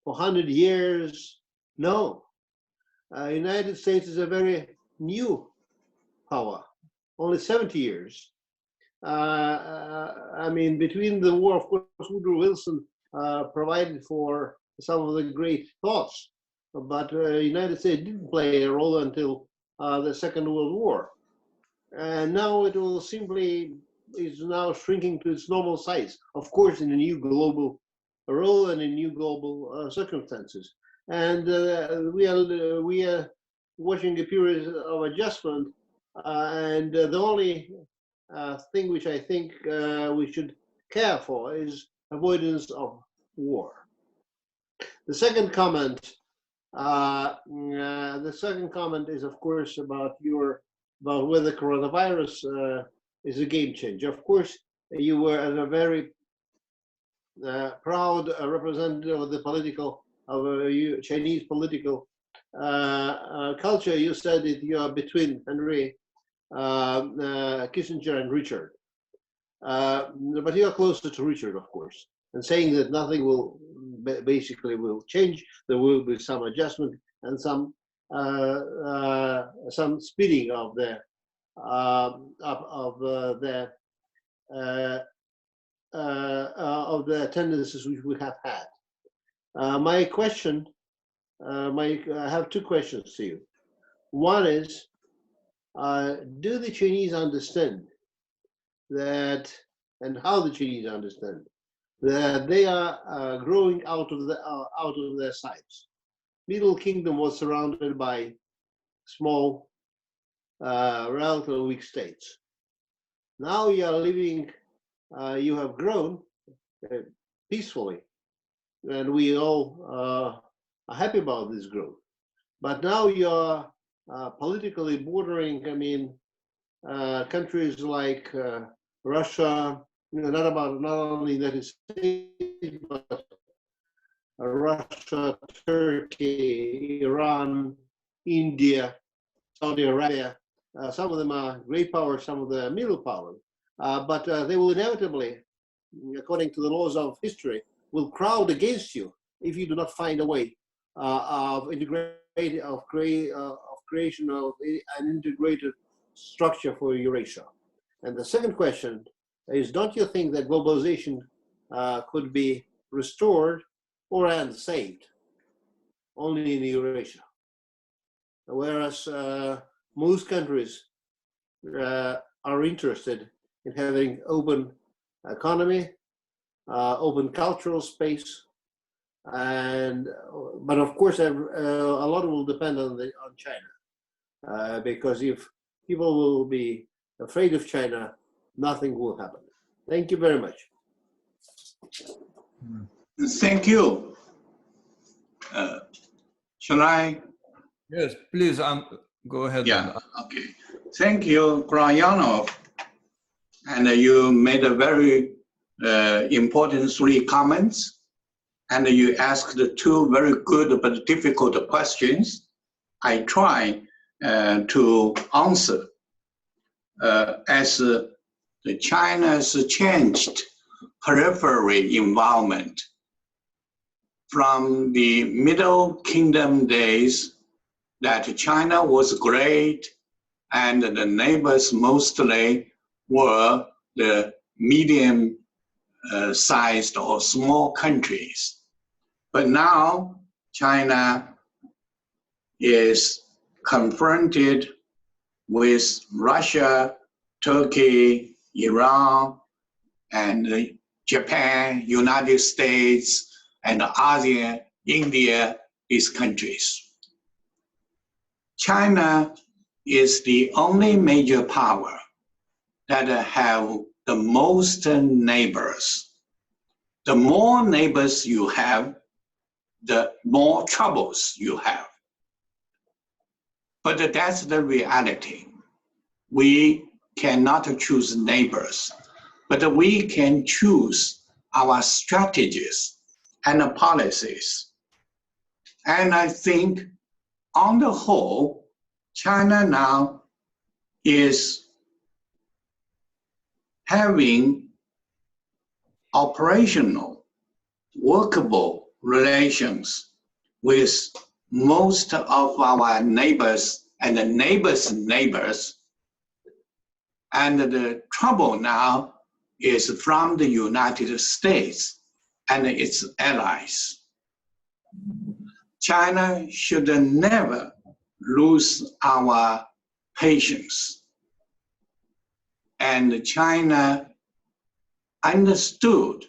For 100 years, no. United States is a very new power, only 70 years. I mean, between the war, of course, Woodrow Wilson provided for some of the great thoughts, but United States didn't play a role until the Second World War. And now it will simply is now shrinking to its normal size, of course, in a new global role and in new global circumstances. And we are watching a period of adjustment, and the only thing which I think we should care for is avoidance of war. The second comment is, of course, about whether coronavirus is a game changer. Of course, you were a very proud representative of the Chinese political culture. You said that you are between Henry Kissinger and Richard, but you are closer to Richard, of course, and saying that nothing will change. There will be some adjustment and some speeding of the tendencies which we have had. My question, I have two questions to you. One is, do the Chinese understand that, and how the Chinese understand that they are growing out of their sides? Middle Kingdom was surrounded by small, relatively weak states. Now you are living, you have grown peacefully, and we all are happy about this growth. But now you are politically bordering, I mean, countries like Russia, not only the United States, but Russia, Turkey, Iran, India, Saudi Arabia. Some of them are great powers, some of them are middle powers. But they will inevitably, according to the laws of history, will crowd against you if you do not find a way of creation of an integrated structure for Eurasia. And the second question is, don't you think that globalization could be restored and saved only in Eurasia? Whereas most countries are interested in having open economy, open cultural space, but of course a lot will depend on China, because if people will be afraid of China, nothing will happen. Thank you very much. Thank you. Shall I? Yes, please go ahead. Yeah, okay. Thank you, Grayanov. And you made a very important 3 comments. And you asked 2 very good but difficult questions. I try to answer. As China's changed periphery environment from the Middle Kingdom days, that China was great and the neighbors mostly were the medium sized or small countries. But now China is confronted with Russia, Turkey, Iran, and Japan, United States, and ASEAN, India, these countries. China is the only major power that have the most neighbors. The more neighbors you have, the more troubles you have. But that's the reality. We cannot choose neighbors, but we can choose our strategies and policies. And I think on the whole, China now is having operational, workable relations with most of our neighbors and the neighbors' neighbors. And the trouble now is from the United States and its allies. China should never lose our patience. And China understood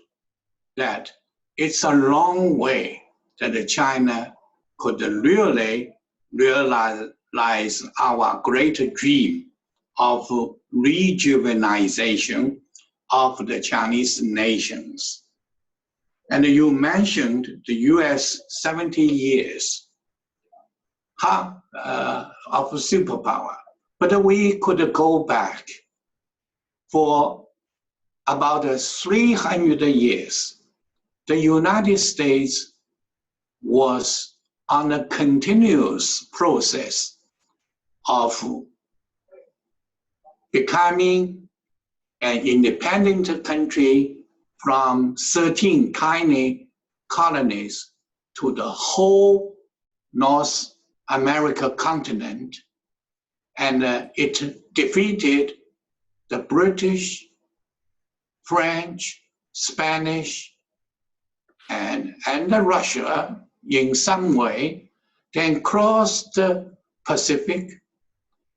that it's a long way that China could really realize our great dream of rejuvenization of the Chinese nations. And you mentioned the US 70 years of superpower, but we could go back for about 300 years. The United States was on a continuous process of becoming an independent country from 13 tiny colonies to the whole North America continent. And it defeated the British, French, Spanish, and Russia in some way, then crossed the Pacific,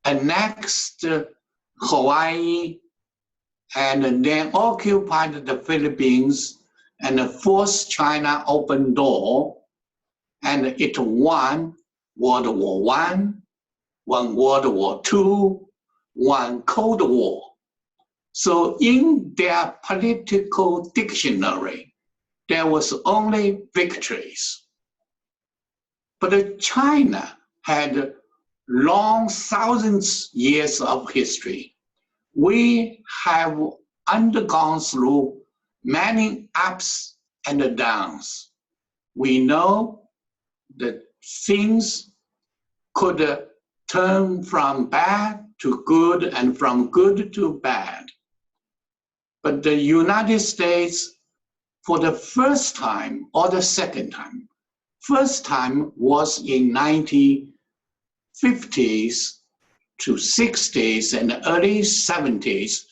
annexed Hawaii, and then occupied the Philippines and forced China open door, and it won World War I, won World War II, won Cold War. So in their political dictionary, there was only victories. But China had long thousands years of history. We have undergone through many ups and downs. We know that things could turn from bad to good and from good to bad. But the United States, for the first time or the second time, first time was in 1950s to 60s and early 70s.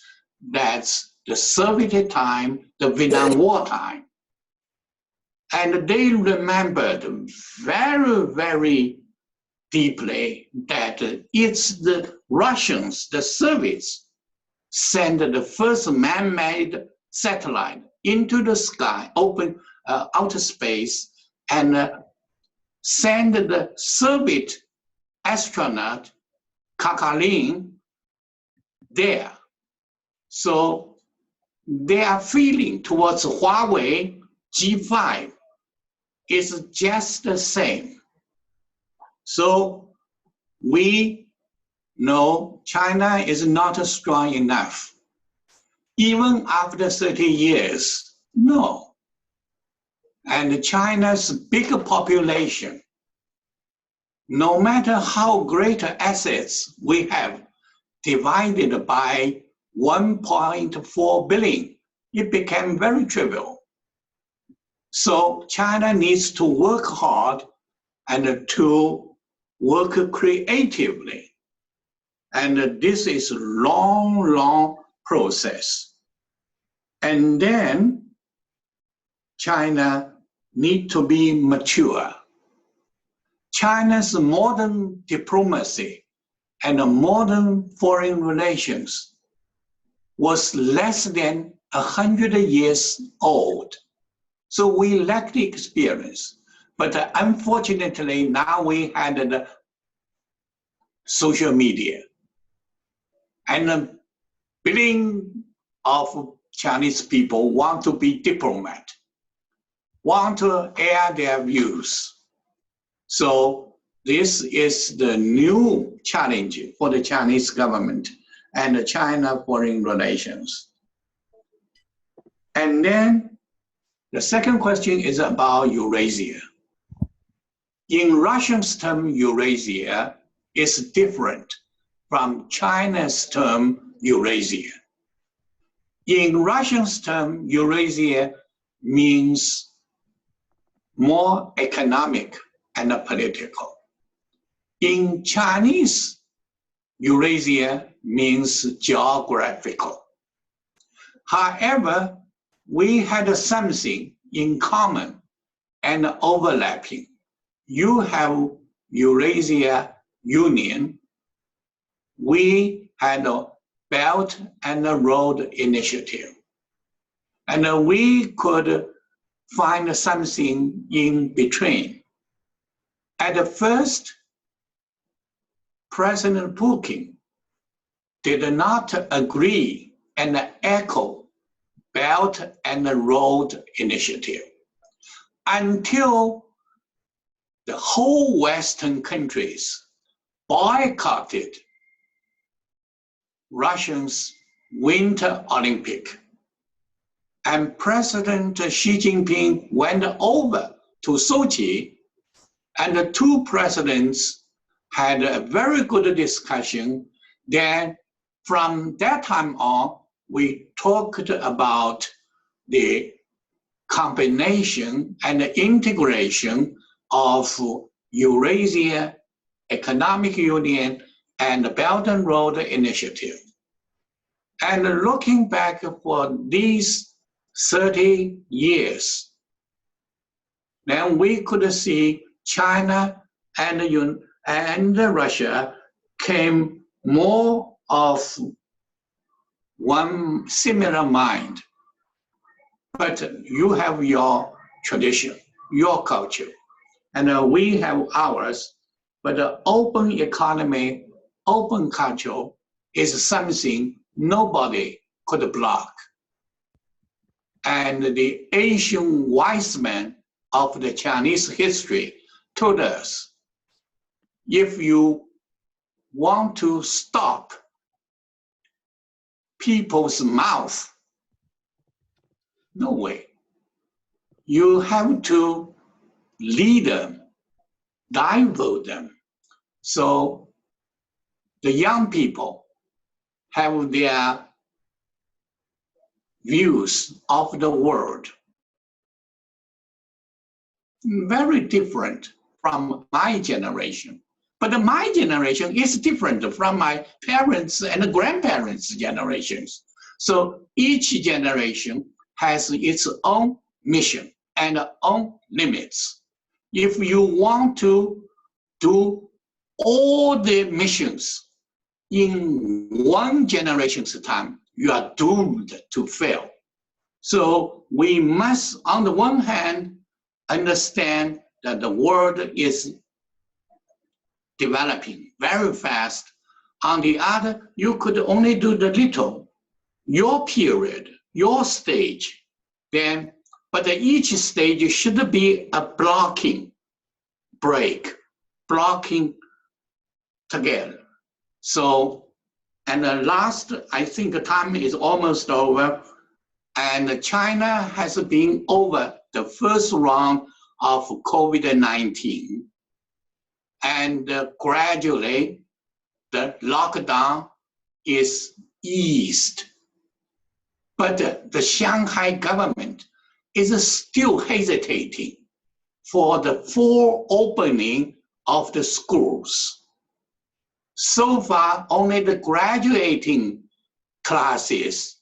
That's the Soviet time, the Vietnam War time. And they remembered very, very deeply that it's the Russians, the Soviets, sent the first man-made satellite into the sky, open outer space, and send the Soviet astronaut Gagarin there. So their feeling towards Huawei G5 is just the same. So we know China is not strong enough. Even after 30 years, no. And China's big population, no matter how great assets we have, divided by 1.4 billion, it became very trivial. So China needs to work hard and to work creatively. And this is a long, long process. And then China needs to be mature. China's modern diplomacy and modern foreign relations was less than 100 years old. So we lack the experience. But unfortunately, now we had the social media. And billions of Chinese people want to be diplomat, want to air their views. So this is the new challenge for the Chinese government and the China foreign relations. And then the second question is about Eurasia. In Russian's term, Eurasia is different from China's term, Eurasia. In Russian's term, Eurasia means more economic and political. In Chinese, Eurasia means geographical. However, we had something in common and overlapping. You have Eurasia Union. We had a Belt and Road Initiative. And we could find something in between. At first, President Putin did not agree and echo Belt and Road Initiative until the whole Western countries boycotted Russia's Winter Olympic. And President Xi Jinping went over to Sochi, and the two presidents had a very good discussion. Then from that time on, we talked about the combination and the integration of Eurasia Economic Union and the Belt and Road Initiative. And looking back for these 30 years, then we could see China and Russia came more of one similar mind. But you have your tradition, your culture, and we have ours. But the open economy, open culture is something nobody could block. And the Asian wise men of the Chinese history told us, if you want to stop people's mouth, no way. You have to lead them, divert them. So the young people have their views of the world very different from my generation. But my generation is different from my parents' and grandparents' generations. So each generation has its own mission and own limits. If you want to do all the missions in one generation's time, you are doomed to fail. So we must, on the one hand, understand that the world is developing very fast. On the other, you could only do the little, your period, your stage, then, but each stage should be a blocking break, blocking together. So, and the last, I think the time is almost over, and China has been over the first round of COVID-19. And gradually, the lockdown is eased. But the Shanghai government is still hesitating for the full opening of the schools. So far, only the graduating classes,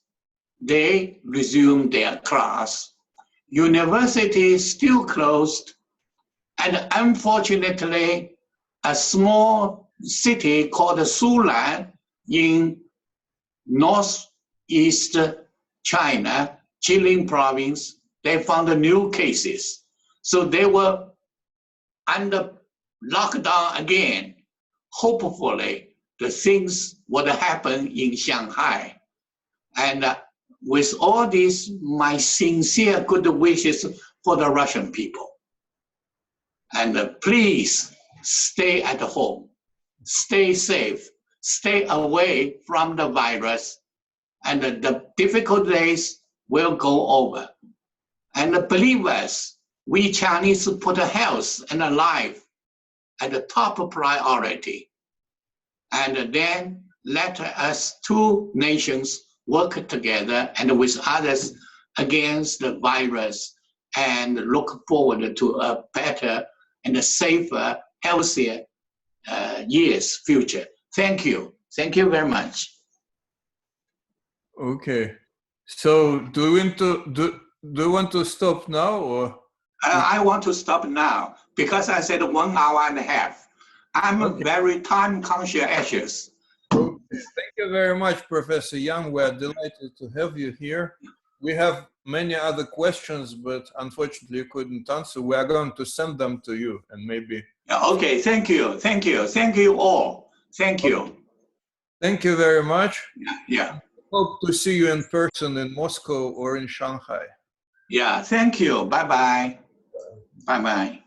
they resume their class. University still closed. And unfortunately, a small city called Sulan in northeast China, Jilin province, they found new cases. So they were under lockdown again. Hopefully, the things would happen in Shanghai. And with all these, my sincere good wishes for the Russian people. And please stay at home, stay safe, stay away from the virus, and the difficult days will go over. And believe us, we Chinese put health and life at the top priority. And then let us two nations work together and with others against the virus and look forward to a better and a safer, healthier years future. Thank you. Thank you very much. Okay. So do you want to stop now, or? I want to stop now because I said 1 hour and a half. I'm very time conscientious. Okay. Thank you very much, Professor Yang. We are delighted to have you here. We have many other questions, but unfortunately you couldn't answer. We are going to send them to you and maybe. Okay, thank you. Thank you. Thank you all. Thank you. Thank you very much. Yeah. Hope to see you in person in Moscow or in Shanghai. Yeah, thank you. Bye-bye. Bye-bye.